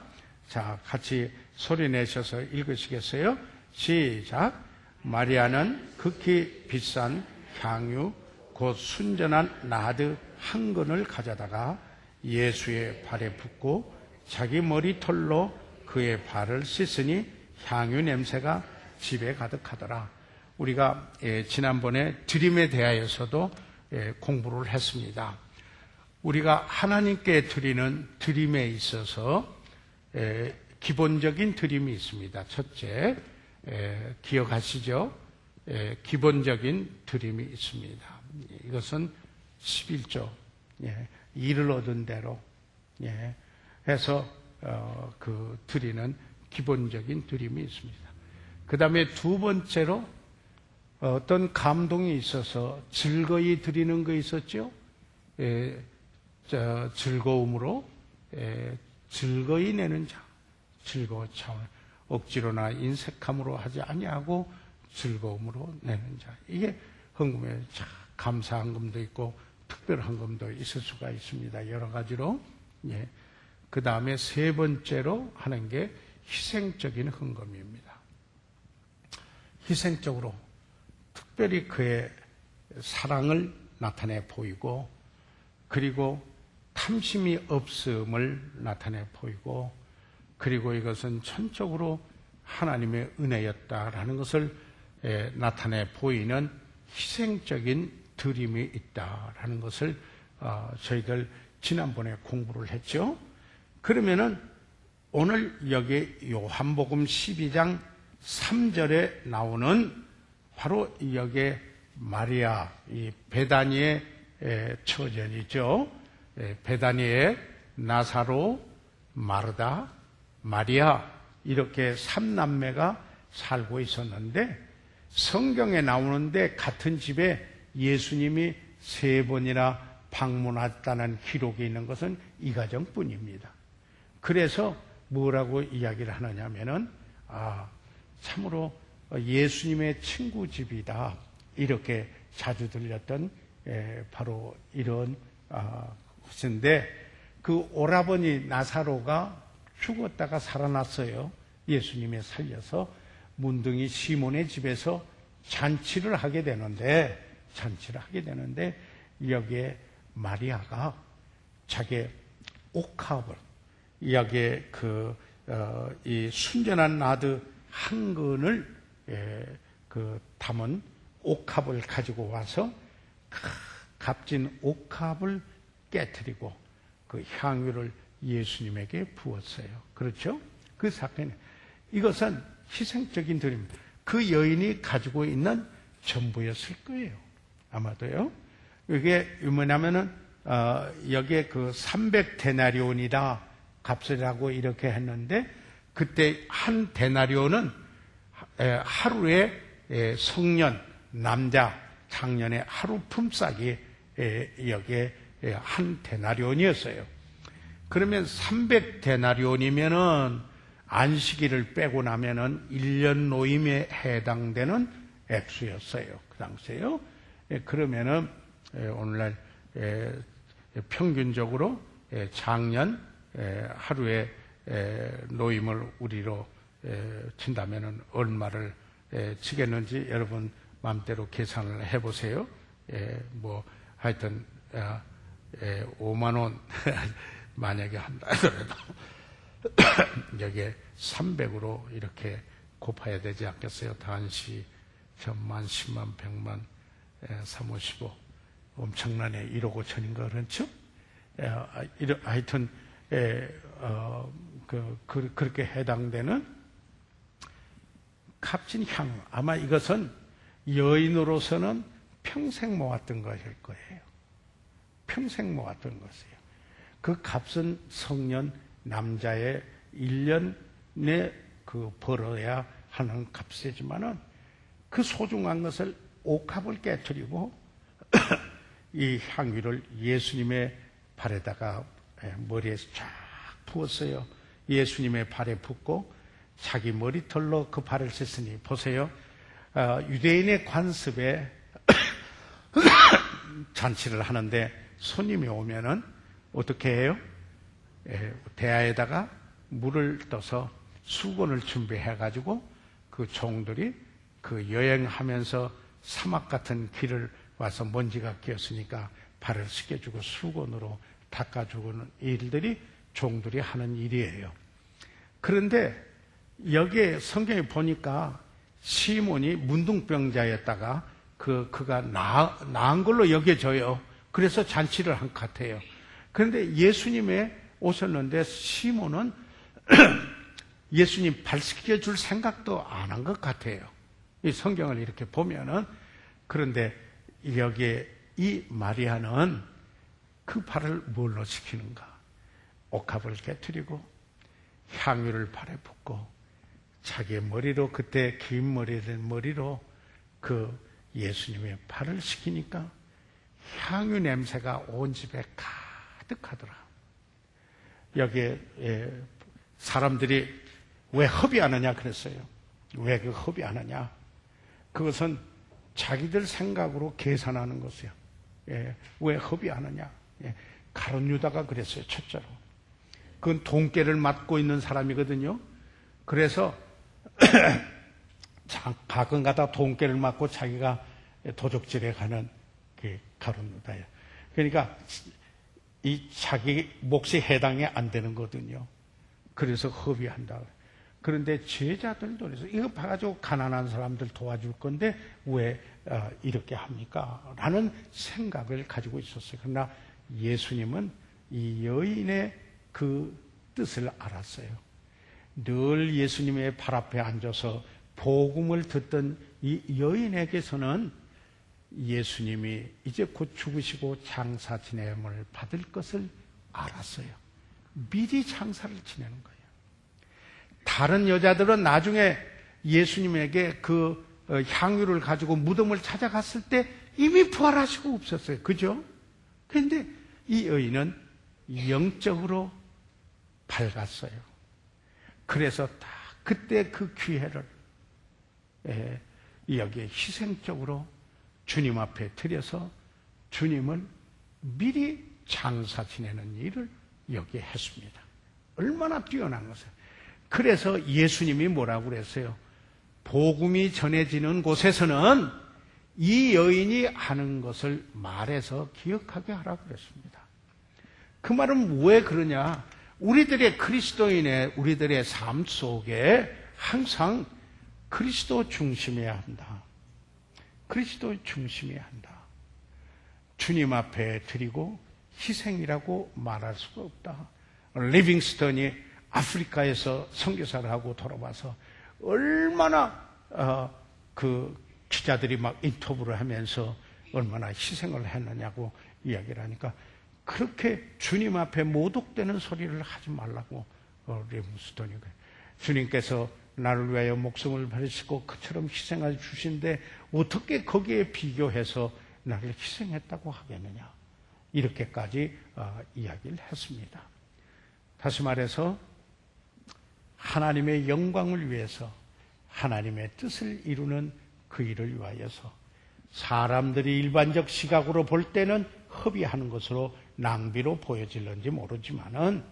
자, 같이 소리 내셔서 읽으시겠어요? 시작. 마리아는 극히 비싼 향유 곧 순전한 나드 한 근을 가져다가 예수의 발에 붓고 자기 머리털로 그의 발을 씻으니 향유 냄새가 집에 가득하더라. 우리가 지난번에 드림에 대하여서도 공부를 했습니다. 우리가 하나님께 드리는 드림에 있어서 기본적인 드림이 있습니다. 첫째, 기억하시죠? 기본적인 드림이 있습니다. 이것은 11조, 일을 얻은 대로 해서 그 드리는 기본적인 드림이 있습니다. 그 다음에 두 번째로 어떤 감동이 있어서 즐거이 드리는 거 있었죠? 즐거움으로 즐거이 내는 자, 즐거워 차원, 억지로나 인색함으로 하지 아니하고 즐거움으로 내는 자. 이게 헌금에 감사헌금도 있고 특별헌금도 있을 수가 있습니다. 여러 가지로. 그 다음에 세 번째로 하는 게 희생적인 헌금입니다. 희생적으로 특별히 그의 사랑을 나타내 보이고, 그리고 탐심이 없음을 나타내 보이고, 그리고 이것은 전적으로 하나님의 은혜였다라는 것을 나타내 보이는 희생적인 드림이 있다라는 것을 저희들 지난번에 공부를 했죠. 그러면은 오늘 여기 요한복음 12장 3절에 나오는 바로 여기에 마리아, 이 베다니의 처전이죠. 베다니의 나사로, 마르다, 마리아, 이렇게 3남매가 살고 있었는데, 성경에 나오는데 같은 집에 예수님이 3번이나 방문했다는 기록이 있는 것은 이 가정뿐입니다. 그래서 뭐라고 이야기를 하느냐면은, 참으로 예수님의 친구 집이다, 이렇게 자주 들렸던 바로 이런 것인데, 그 오라버니 나사로가 죽었다가 살아났어요. 예수님이 살려서 문둥이 시몬의 집에서 잔치를 하게 되는데 여기에 마리아가 자기의 옥합을, 여기에 이 순전한 나드 한 근을 담은 옥합을 가지고 와서 값진 옥합을 깨뜨리고 그 향유를 예수님에게 부었어요. 그렇죠? 그 사건이, 이것은 희생적인 드림입니다. 그 여인이 가지고 있는 전부였을 거예요. 아마도요. 이게 뭐냐면은 여기에 그 300데나리온이다 값이라고 이렇게 했는데, 그때 한 데나리온은 하루에 성년 남자 장년의 하루 품삯이 여기에 한 데나리온이었어요. 그러면 300데나리온이면은 안식일을 빼고 나면은 1년 노임에 해당되는 액수였어요. 그 당시에요. 그러면은 오늘날 평균적으로 작년 하루에 노임을 우리로 친다면은 얼마를 치겠는지 여러분 마음대로 계산을 해보세요. 뭐 하여튼 5만 원 만약에 한다 하더라도 여기에 300으로 이렇게 곱해야 되지 않겠어요? 단시, 천만, 10만, 100만, 3, 5, 15. 엄청나네. 1억 5천인가, 그렇죠? 하여튼, 그렇게 해당되는 값진 향유. 아마 이것은 여인으로서는 평생 모았던 것일 거예요. 평생 모았던 것이에요. 그 값은 성년 남자의 1년에 벌어야 하는 값이지만은 그 소중한 것을 옥합을 깨뜨리고 이 향유를 예수님의 발에다가 머리에서 쫙 부었어요. 예수님의 발에 붓고 자기 머리털로 그 발을 씻으니 보세요. 유대인의 관습에 잔치를 하는데 손님이 오면은 어떻게 해요? 대야에다가 물을 떠서 수건을 준비해가지고 그 종들이 그 여행하면서 사막 같은 길을 와서 먼지가 끼었으니까 발을 씻겨주고 수건으로 닦아주는 일들이 종들이 하는 일이에요. 그런데 여기에 성경에 보니까 시몬이 문둥병자였다가 그가 나은 걸로 여겨져요. 그래서 잔치를 한 것 같아요. 그런데 예수님에 오셨는데 시몬은 예수님 발 씻겨줄 생각도 안 한 것 같아요. 이 성경을 이렇게 보면은. 그런데 여기에 이 마리아는 그 발을 뭘로 씻기는가? 옥합을 깨뜨리고 향유를 발에 붓고 자기의 머리로, 그때 긴 머리로 그 예수님의 발을 씻기니까 향유 냄새가 온 집에 가득하더라. 여기에 사람들이 왜 허비하느냐 그랬어요. 왜 그 허비하느냐? 그것은 자기들 생각으로 계산하는 것이에요. 왜 허비하느냐? 가룟 유다가 그랬어요. 첫째로. 그건 돈깨를 맡고 있는 사람이거든요. 그래서 가끔가다 돈깨를 맡고 자기가 도적질에 가는 그 가룟 유다예요. 그러니까 이 자기 몫이 해당이 안 되는 거거든요. 그래서 허비한다. 그런데 제자들도 그래서 이거 봐가지고 가난한 사람들 도와줄 건데 왜 이렇게 합니까? 라는 생각을 가지고 있었어요. 그러나 예수님은 이 여인의 그 뜻을 알았어요. 늘 예수님의 발 앞에 앉아서 복음을 듣던 이 여인에게서는 예수님이 이제 곧 죽으시고 장사 지냄을 받을 것을 알았어요. 미리 장사를 지내는 거예요. 다른 여자들은 나중에 예수님에게 그 향유를 가지고 무덤을 찾아갔을 때 이미 부활하시고 없었어요. 그죠? 그런데 이 여인은 영적으로 밝았어요. 그래서 딱 그때 그 기회를 여기에 희생적으로 주님 앞에 드려서 주님을 미리 장사 지내는 일을 여기에 했습니다. 얼마나 뛰어난 것이에요. 그래서 예수님이 뭐라고 그랬어요? 복음이 전해지는 곳에서는 이 여인이 하는 것을 말해서 기억하게 하라고 그랬습니다. 그 말은 왜 그러냐? 우리들의 그리스도인의 우리들의 삶 속에 항상 그리스도 중심이어야 한다. 그리스도 중심이어야 한다. 주님 앞에 드리고 희생이라고 말할 수가 없다. 리빙스턴이 아프리카에서 선교사를 하고 돌아와서 얼마나 그 기자들이 막 인터뷰를 하면서 얼마나 희생을 했느냐고 이야기를 하니까 그렇게 주님 앞에 모독되는 소리를 하지 말라고 리빙스턴이 주님께서 나를 위하여 목숨을 버리시고 그처럼 희생을 주신데 어떻게 거기에 비교해서 나를 희생했다고 하겠느냐 이렇게까지 이야기를 했습니다. 다시 말해서 하나님의 영광을 위해서 하나님의 뜻을 이루는 그 일을 위하여서 사람들이 일반적 시각으로 볼 때는 허비하는 것으로 낭비로 보여질는지 모르지만은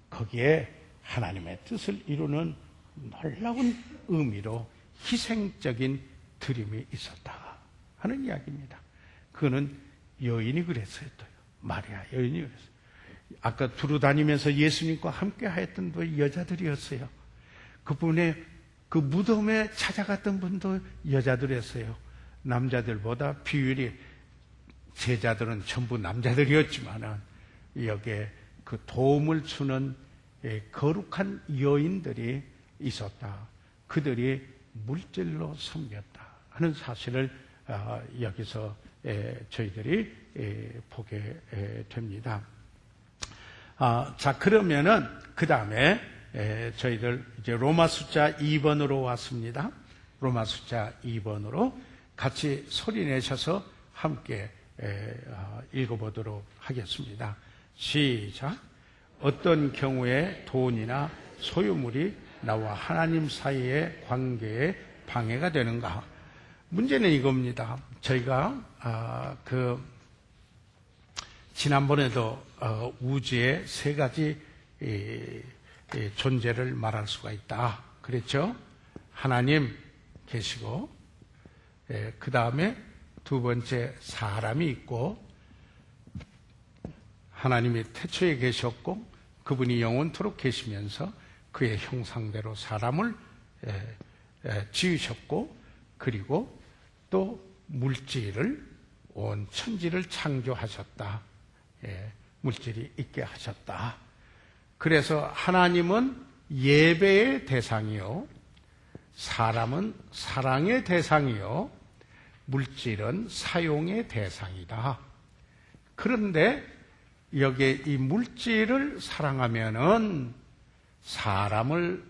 거기에 하나님의 뜻을 이루는 놀라운 의미로 희생적인 드림이 있었다 하는 이야기입니다. 그거는 여인이 그랬어요. 마리아 여인이 그랬어요. 아까 두루 다니면서 예수님과 함께 하였던 분 여자들이었어요. 그분의 그 무덤에 찾아갔던 분도 여자들이었어요. 남자들보다 비율이, 제자들은 전부 남자들이었지만은 여기에 그 도움을 주는 거룩한 여인들이 있었다. 그들이 물질로 섬겼다 하는 사실을 여기서 저희들이 보게 됩니다. 자, 그러면은 그 다음에 저희들 이제 로마 숫자 2번으로 왔습니다. 로마 숫자 2번으로 같이 소리 내셔서 함께 읽어보도록 하겠습니다. 시작. 어떤 경우에 돈이나 소유물이 나와 하나님 사이의 관계에 방해가 되는가? 문제는 이겁니다. 저희가 지난번에도 우주의 세 가지 존재를 말할 수가 있다. 그랬죠? 하나님 계시고, 그 다음에 두 번째 사람이 있고, 하나님이 태초에 계셨고 그분이 영원토록 계시면서 그의 형상대로 사람을 지으셨고, 그리고 또 물질을, 온 천지를 창조하셨다. 물질이 있게 하셨다. 그래서 하나님은 예배의 대상이요, 사람은 사랑의 대상이요, 물질은 사용의 대상이다. 그런데 여기에 이 물질을 사랑하면은 사람을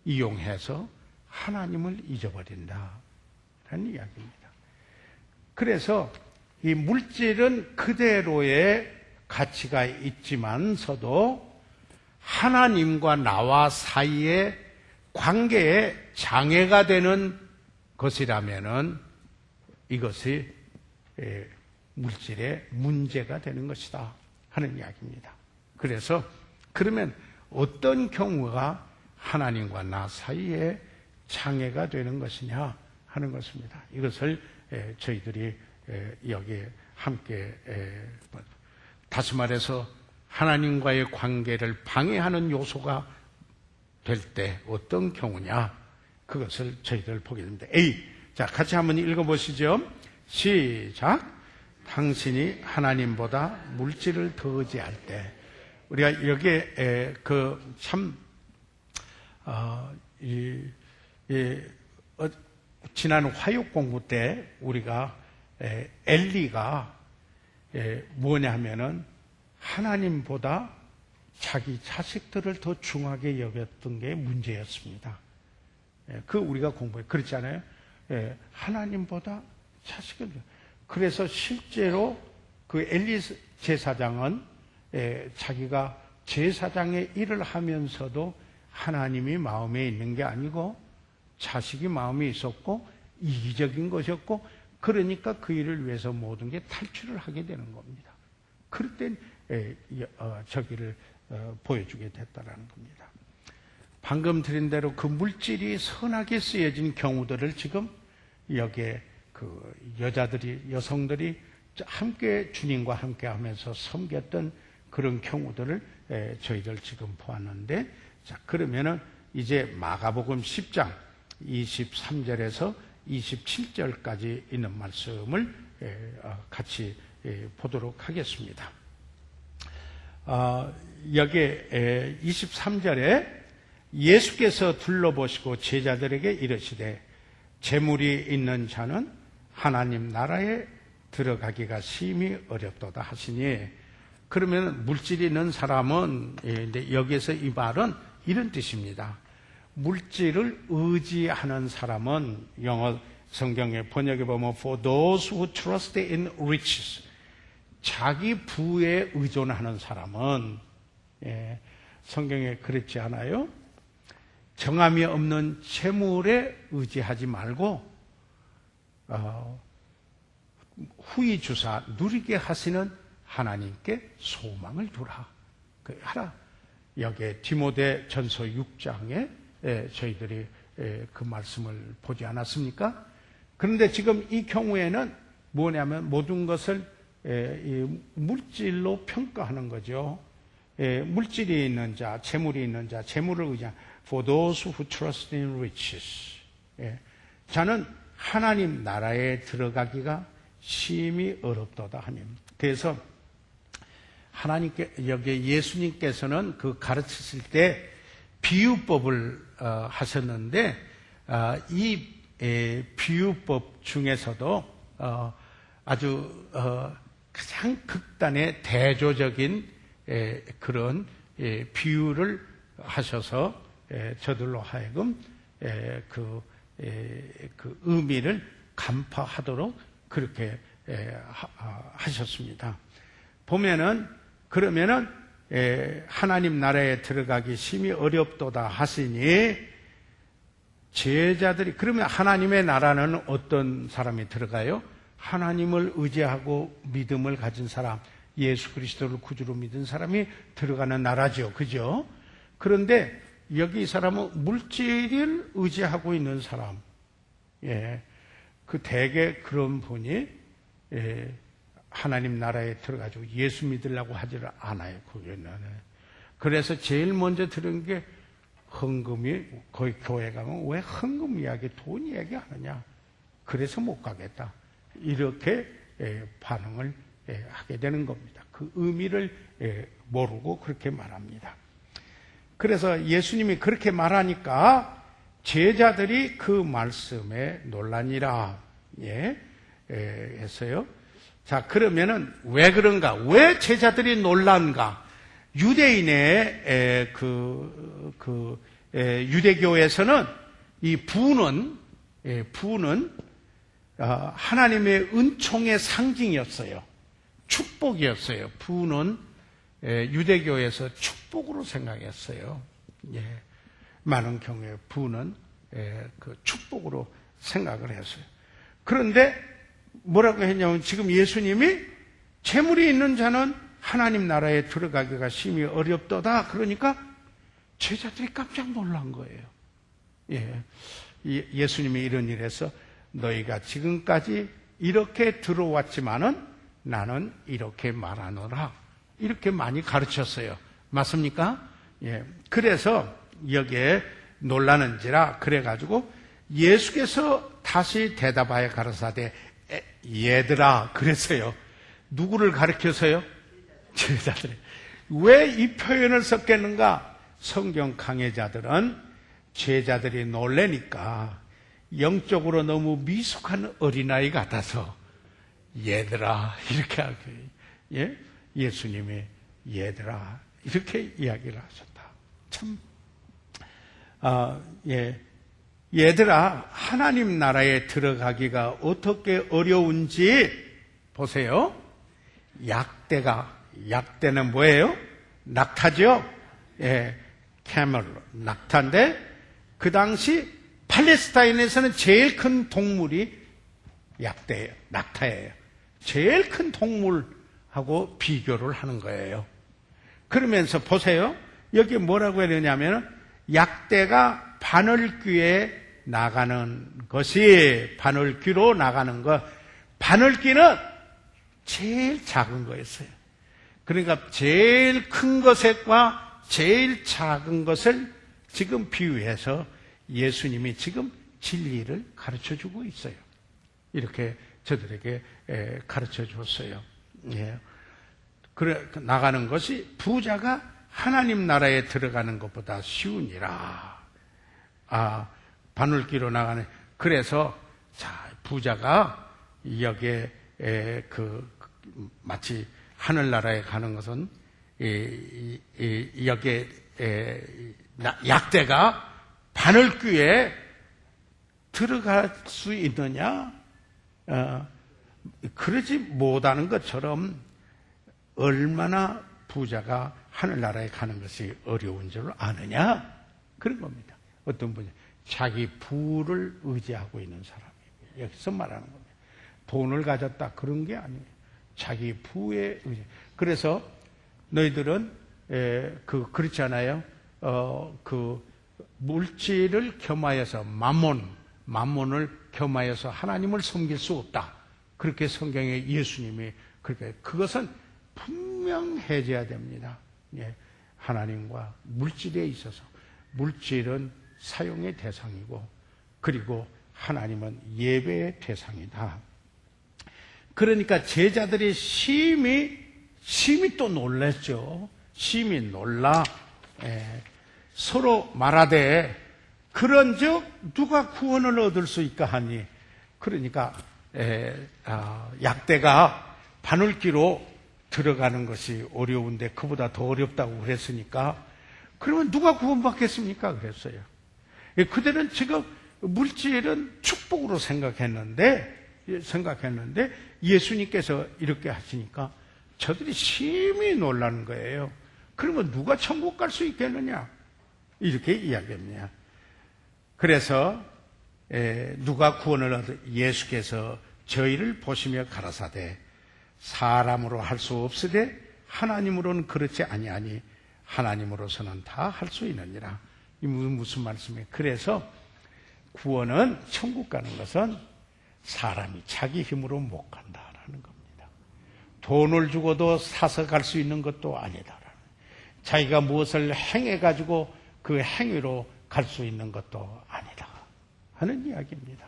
이용해서 하나님을 잊어버린다 라는 이야기입니다. 그래서 이 물질은 그대로의 가치가 있지만서도 하나님과 나와 사이의 관계에 장애가 되는 것이라면은 이것이 물질의 문제가 되는 것이다 하는 이야기입니다. 그래서 그러면 어떤 경우가 하나님과 나 사이에 장애가 되는 것이냐 하는 것입니다. 이것을 저희들이 여기에 함께, 다시 말해서 하나님과의 관계를 방해하는 요소가 될 때 어떤 경우냐, 그것을 저희들 보게 됩니다. A. 자, 같이 한번 읽어보시죠. 시작. 당신이 하나님보다 물질을 더 의지할 때, 우리가 여기에 지난 화육 공부 때 우리가 엘리가 뭐냐 하면은 하나님보다 자기 자식들을 더 중하게 여겼던 게 문제였습니다. 그 우리가 공부해 그렇지 않아요? 하나님보다 자식을. 그래서 실제로 그 엘리 제사장은 자기가 제사장의 일을 하면서도 하나님이 마음에 있는 게 아니고 자식이 마음에 있었고 이기적인 것이었고, 그러니까 그 일을 위해서 모든 게 탈출을 하게 되는 겁니다. 그럴 땐 저기를 보여주게 됐다라는 겁니다. 방금 드린 대로 그 물질이 선하게 쓰여진 경우들을 지금 여기에 그 여성들이 함께 주님과 함께 하면서 섬겼던 그런 경우들을 저희들 지금 보았는데, 자, 그러면은 이제 마가복음 10장 23절에서 27절까지 있는 말씀을 같이 보도록 하겠습니다. 여기에 23절에 예수께서 둘러보시고 제자들에게 이르시되 재물이 있는 자는 하나님 나라에 들어가기가 심히 어렵도다 하시니, 그러면 물질이 있는 사람은, 여기에서 이 말은 이런 뜻입니다. 물질을 의지하는 사람은, 영어 성경의 번역에 보면 For those who trust in riches, 자기 부에 의존하는 사람은, 성경에 그렇지 않아요? 정함이 없는 재물에 의지하지 말고 후히 주사 누리게 하시는 하나님께 소망을 두라. 하라. 여기에 디모데 전서 6장에 저희들이 그 말씀을 보지 않았습니까? 그런데 지금 이 경우에는 뭐냐면 모든 것을 이 물질로 평가하는 거죠. 물질이 있는 자, 재물이 있는 자, 재물을 의지한 for those who trust in riches. 자는 하나님 나라에 들어가기가 심히 어렵도다 하님. 그래서 하나님께 여기 예수님께서는 그 가르치실 때 비유법을 하셨는데 이 비유법 중에서도 아주 가장 극단의 대조적인 그런 비유를 하셔서 저들로 하여금 그 의미를 간파하도록 그렇게 하셨습니다. 보면은 그러면은 하나님 나라에 들어가기 심히 어렵도다 하시니 제자들이 그러면 하나님의 나라는 어떤 사람이 들어가요? 하나님을 의지하고 믿음을 가진 사람, 예수 그리스도를 구주로 믿은 사람이 들어가는 나라죠. 그죠? 그런데 여기 이 사람은 물질을 의지하고 있는 사람. 그 대개 그런 분이 하나님 나라에 들어가지고 예수 믿으려고 하지를 않아요. 그게는. 그래서 제일 먼저 들은 게 헌금이, 거기 교회 가면 왜 헌금 이야기, 돈 이야기 하느냐. 그래서 못 가겠다. 이렇게 반응을 하게 되는 겁니다. 그 의미를 모르고 그렇게 말합니다. 그래서 예수님이 그렇게 말하니까 제자들이 그 말씀에 논란이라 했어요. 자, 그러면은 왜 그런가? 왜 제자들이 놀란가? 유대인의 유대교에서는 이 부는 하나님의 은총의 상징이었어요. 축복이었어요. 부는 유대교에서 축복으로 생각했어요. 많은 경우에 부는 그 축복으로 생각을 했어요. 그런데 뭐라고 했냐면 지금 예수님이 재물이 있는 자는 하나님 나라에 들어가기가 심히 어렵도다. 그러니까 제자들이 깜짝 놀란 거예요. 예수님이 이런 일에서 너희가 지금까지 이렇게 들어왔지만은 나는 이렇게 말하노라. 이렇게 많이 가르쳤어요. 맞습니까? 그래서 여기에 놀라는지라 그래가지고 예수께서 다시 대답하여 가르사대 얘들아 그랬어요. 누구를 가르쳐서요? 제자들. 왜 이 표현을 썼겠는가? 성경 강해자들은 제자들이 놀래니까 영적으로 너무 미숙한 어린아이 같아서 얘들아 이렇게 하게 예수님이 얘들아 이렇게 이야기를 하셨다. 참 얘들아 하나님 나라에 들어가기가 어떻게 어려운지 보세요. 약대는 뭐예요? 낙타죠? 캐멀 낙타인데 그 당시 팔레스타인에서는 제일 큰 동물이 약대예요. 낙타예요. 제일 큰 동물하고 비교를 하는 거예요. 그러면서 보세요. 여기 뭐라고 해야 되냐면 약대가 바늘귀에 나가는 것이 바늘귀로 나가는 것. 바늘귀는 제일 작은 거였어요. 그러니까 제일 큰 것과 제일 작은 것을 지금 비유해서 예수님이 지금 진리를 가르쳐주고 있어요. 이렇게 저들에게 가르쳐 줬어요. 그래 나가는 것이 부자가 하나님 나라에 들어가는 것보다 쉬우니라. 바늘귀로 나가는. 그래서 자 부자가 여기에 마치 하늘나라에 가는 것은 여기에 약대가 바늘귀에 들어갈 수 있느냐? 그러지 못하는 것처럼 얼마나 부자가 하늘나라에 가는 것이 어려운 줄 아느냐? 그런 겁니다. 어떤 분이 자기 부를 의지하고 있는 사람이에요. 여기서 말하는 겁니다. 돈을 가졌다 그런 게 아니에요. 자기 부에 의지. 그래서 너희들은 그렇지 않아요? 물질을 겸하여서 만몬을 겸하여서 하나님을 섬길 수 없다. 그렇게 성경에 예수님이 그러니까 그것은 분명해져야 됩니다. 예, 하나님과 물질에 있어서 물질은 사용의 대상이고 그리고 하나님은 예배의 대상이다. 그러니까 제자들이 심히 또 놀랐죠. 심히 놀라 서로 말하되 그런즉 누가 구원을 얻을 수 있까 하니. 그러니까 약대가 바늘기로 들어가는 것이 어려운데 그보다 더 어렵다고 그랬으니까 그러면 누가 구원받겠습니까? 그랬어요. 그들은 지금 물질은 축복으로 생각했는데 예수님께서 이렇게 하시니까 저들이 심히 놀라는 거예요. 그러면 누가 천국 갈 수 있겠느냐? 이렇게 이야기합니다. 그래서 누가 구원을 얻어 예수께서 저희를 보시며 가라사대 사람으로 할 수 없으되 하나님으로는 그렇지 아니하니 하나님으로서는 다 할 수 있느니라. 이 무슨 말씀이에요? 그래서 구원은 천국 가는 것은 사람이 자기 힘으로 못 간다라는 겁니다. 돈을 주고도 사서 갈 수 있는 것도 아니다라는. 자기가 무엇을 행해가지고 그 행위로 갈 수 있는 것도 아니다 하는 이야기입니다.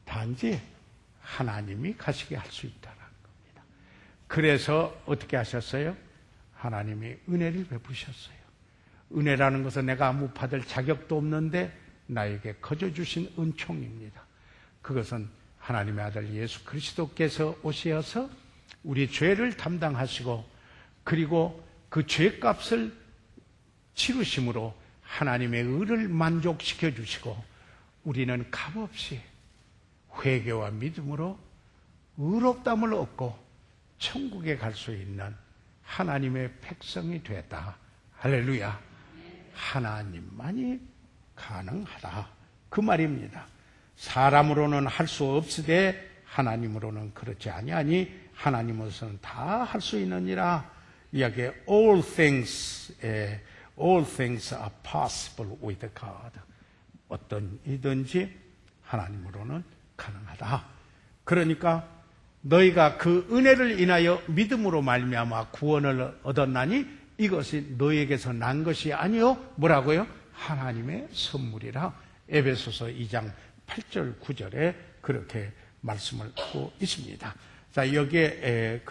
단지 하나님이 가시게 할 수 있다는 겁니다. 그래서 어떻게 하셨어요? 하나님이 은혜를 베푸셨어요. 은혜라는 것은 내가 아무 받을 자격도 없는데 나에게 거저 주신 은총입니다. 그것은 하나님의 아들 예수 그리스도께서 오셔서 우리 죄를 담당하시고 그리고 그 죄값을 치르심으로 하나님의 의를 만족시켜 주시고 우리는 값없이 회개와 믿음으로 의롭다함을 얻고 천국에 갈 수 있는 하나님의 백성이 되었다. 할렐루야. 하나님만이 가능하다. 그 말입니다. 사람으로는 할 수 없으되 하나님으로는 그렇지 아니하니 하나님으로서는 다 할 수 있느니라. 이야기에 all things are possible with God. 어떤 이든지 하나님으로는 가능하다. 그러니까 너희가 그 은혜를 인하여 믿음으로 말미암아 구원을 얻었나니 이것이 너희에게서 난 것이 아니요 뭐라고요? 하나님의 선물이라. 에베소서 2장 8절 9절에 그렇게 말씀을 하고 있습니다. 자, 여기에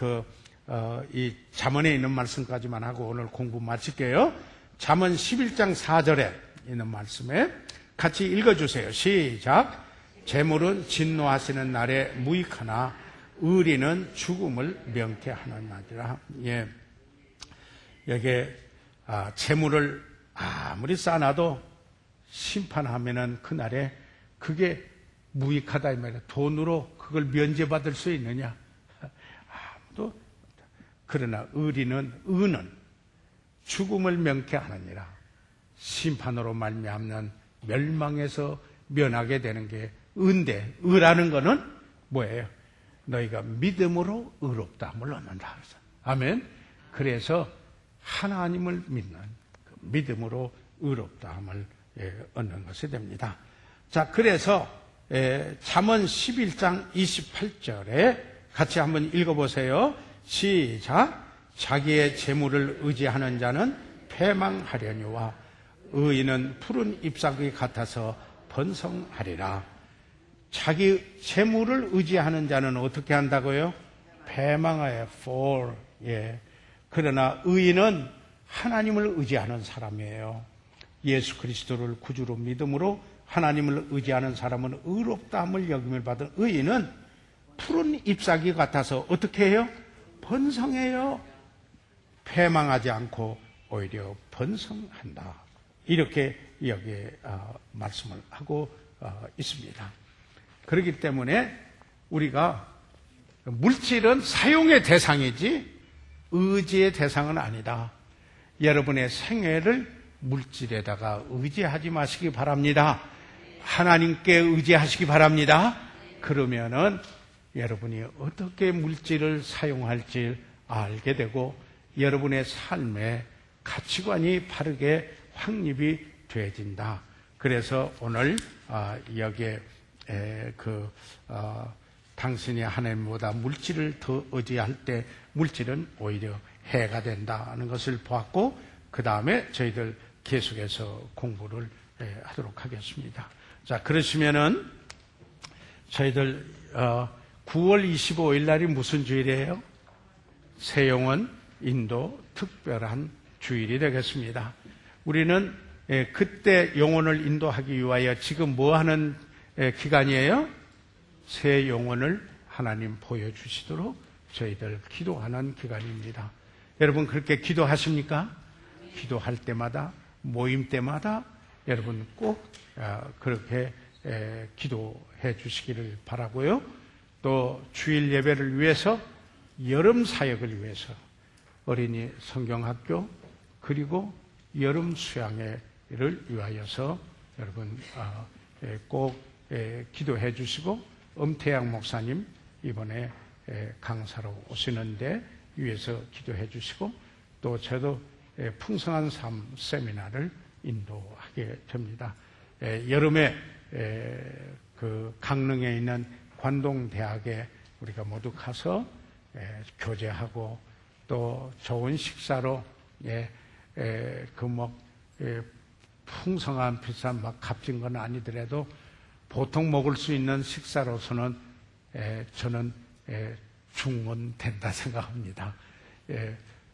이 잠언에 있는 말씀까지만 하고 오늘 공부 마칠게요. 잠언 11장 4절에 있는 말씀에 같이 읽어주세요. 시작. 재물은 진노하시는 날에 무익하나 의리는 죽음을 명쾌하는 날이라. 예. 여기에 재물을 아무리 쌓아놔도 심판하면은 그날에 그게 무익하다 이 말이야. 돈으로 그걸 면제받을 수 있느냐? 아무도. 그러나 의는 죽음을 명쾌하느니라. 심판으로 말미암는 멸망에서 면하게 되는 게 의인데, 의라는 거는 뭐예요? 너희가 믿음으로 의롭다함을 얻는다. 아멘. 그래서 하나님을 믿는 그 믿음으로 의롭다함을 얻는 것이 됩니다. 자, 그래서 잠언 11장 28절에 같이 한번 읽어보세요. 시작. 자기의 재물을 의지하는 자는 패망하려니와 의인은 푸른 잎사귀 같아서 번성하리라. 자기 재물을 의지하는 자는 어떻게 한다고요? 패망하여 fall. 예. 그러나 의인은 하나님을 의지하는 사람이에요. 예수 그리스도를 구주로 믿음으로 하나님을 의지하는 사람은 의롭다함을 여김을 받은 의인은 푸른 잎사귀 같아서 어떻게 해요? 번성해요. 패망하지 않고 오히려 번성한다. 이렇게 여기에 말씀을 하고 있습니다. 그렇기 때문에 우리가 물질은 사용의 대상이지 의지의 대상은 아니다. 여러분의 생애를 물질에다가 의지하지 마시기 바랍니다. 하나님께 의지하시기 바랍니다. 그러면은 여러분이 어떻게 물질을 사용할지 알게 되고 여러분의 삶의 가치관이 바르게 확립이 되어진다. 그래서 오늘 여기에 당신이 하나님보다 물질을 더 의지할 때 물질은 오히려 해가 된다는 것을 보았고, 그 다음에 저희들 계속해서 공부를 하도록 하겠습니다. 자, 그러시면은 저희들 9월 25일 날이 무슨 주일이에요? 새영원 인도 특별한 주일이 되겠습니다. 우리는 그때 영혼을 인도하기 위하여 지금 뭐 하는 기간이에요? 새 영혼을 하나님 보여주시도록 저희들 기도하는 기간입니다. 여러분 그렇게 기도하십니까? 기도할 때마다, 모임 때마다 여러분 꼭 그렇게 기도해 주시기를 바라고요. 또 주일 예배를 위해서, 여름 사역을 위해서 어린이 성경학교 그리고 여름 수양회를 위하여서 여러분 꼭 기도해 주시고, 엄태양 목사님 이번에 강사로 오시는데 위해서 기도해 주시고, 또 저도 풍성한 삶 세미나를 인도하게 됩니다. 여름에 그 강릉에 있는 관동대학에 우리가 모두 가서 교제하고, 또 좋은 식사로 풍성한 비싼 막 값진 건 아니더라도 보통 먹을 수 있는 식사로서는 저는 충분된다 생각합니다.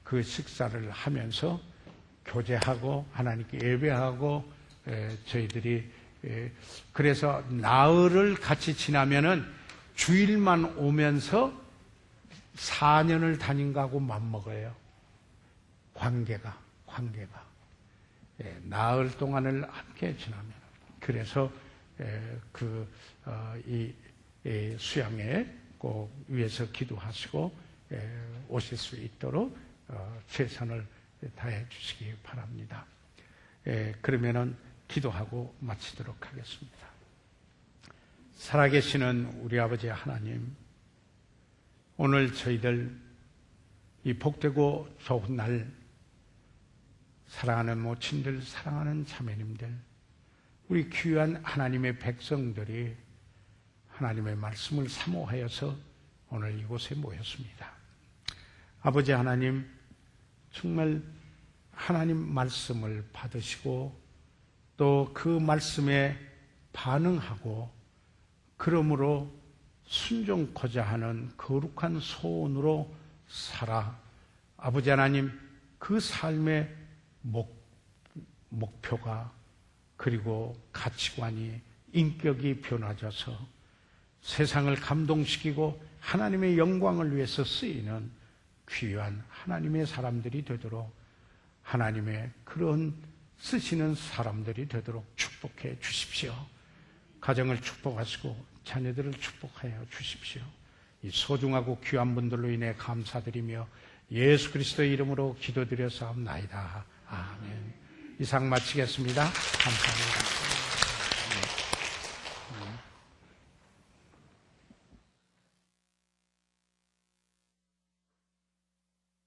그 식사를 하면서 교제하고 하나님께 예배하고 저희들이 그래서 나흘을 같이 지나면은 주일만 오면서 4년을 다닌 거하고 맞먹어요. 관계가 나흘 동안을 함께 지나면. 그래서 이 수양에 꼭 위해서 기도하시고 오실 수 있도록 최선을 다해 주시기 바랍니다. 그러면은 기도하고 마치도록 하겠습니다. 살아계시는 우리 아버지 하나님, 오늘 저희들 이 복되고 좋은 날, 사랑하는 모친들, 사랑하는 자매님들, 우리 귀한 하나님의 백성들이 하나님의 말씀을 사모하여서 오늘 이곳에 모였습니다. 아버지 하나님, 정말 하나님 말씀을 받으시고 또 그 말씀에 반응하고 그러므로 순종코자 하는 거룩한 소원으로 살아 아버지 하나님 그 삶의 목표가 그리고 가치관이 인격이 변화져서 세상을 감동시키고 하나님의 영광을 위해서 쓰이는 귀한 하나님의 사람들이 되도록 하나님의 그런 쓰시는 사람들이 되도록 축복해 주십시오. 가정을 축복하시고 자녀들을 축복하여 주십시오. 이 소중하고 귀한 분들로 인해 감사드리며 예수 그리스도의 이름으로 기도드려 사옵나이다. 아멘. 이상 마치겠습니다. 감사합니다.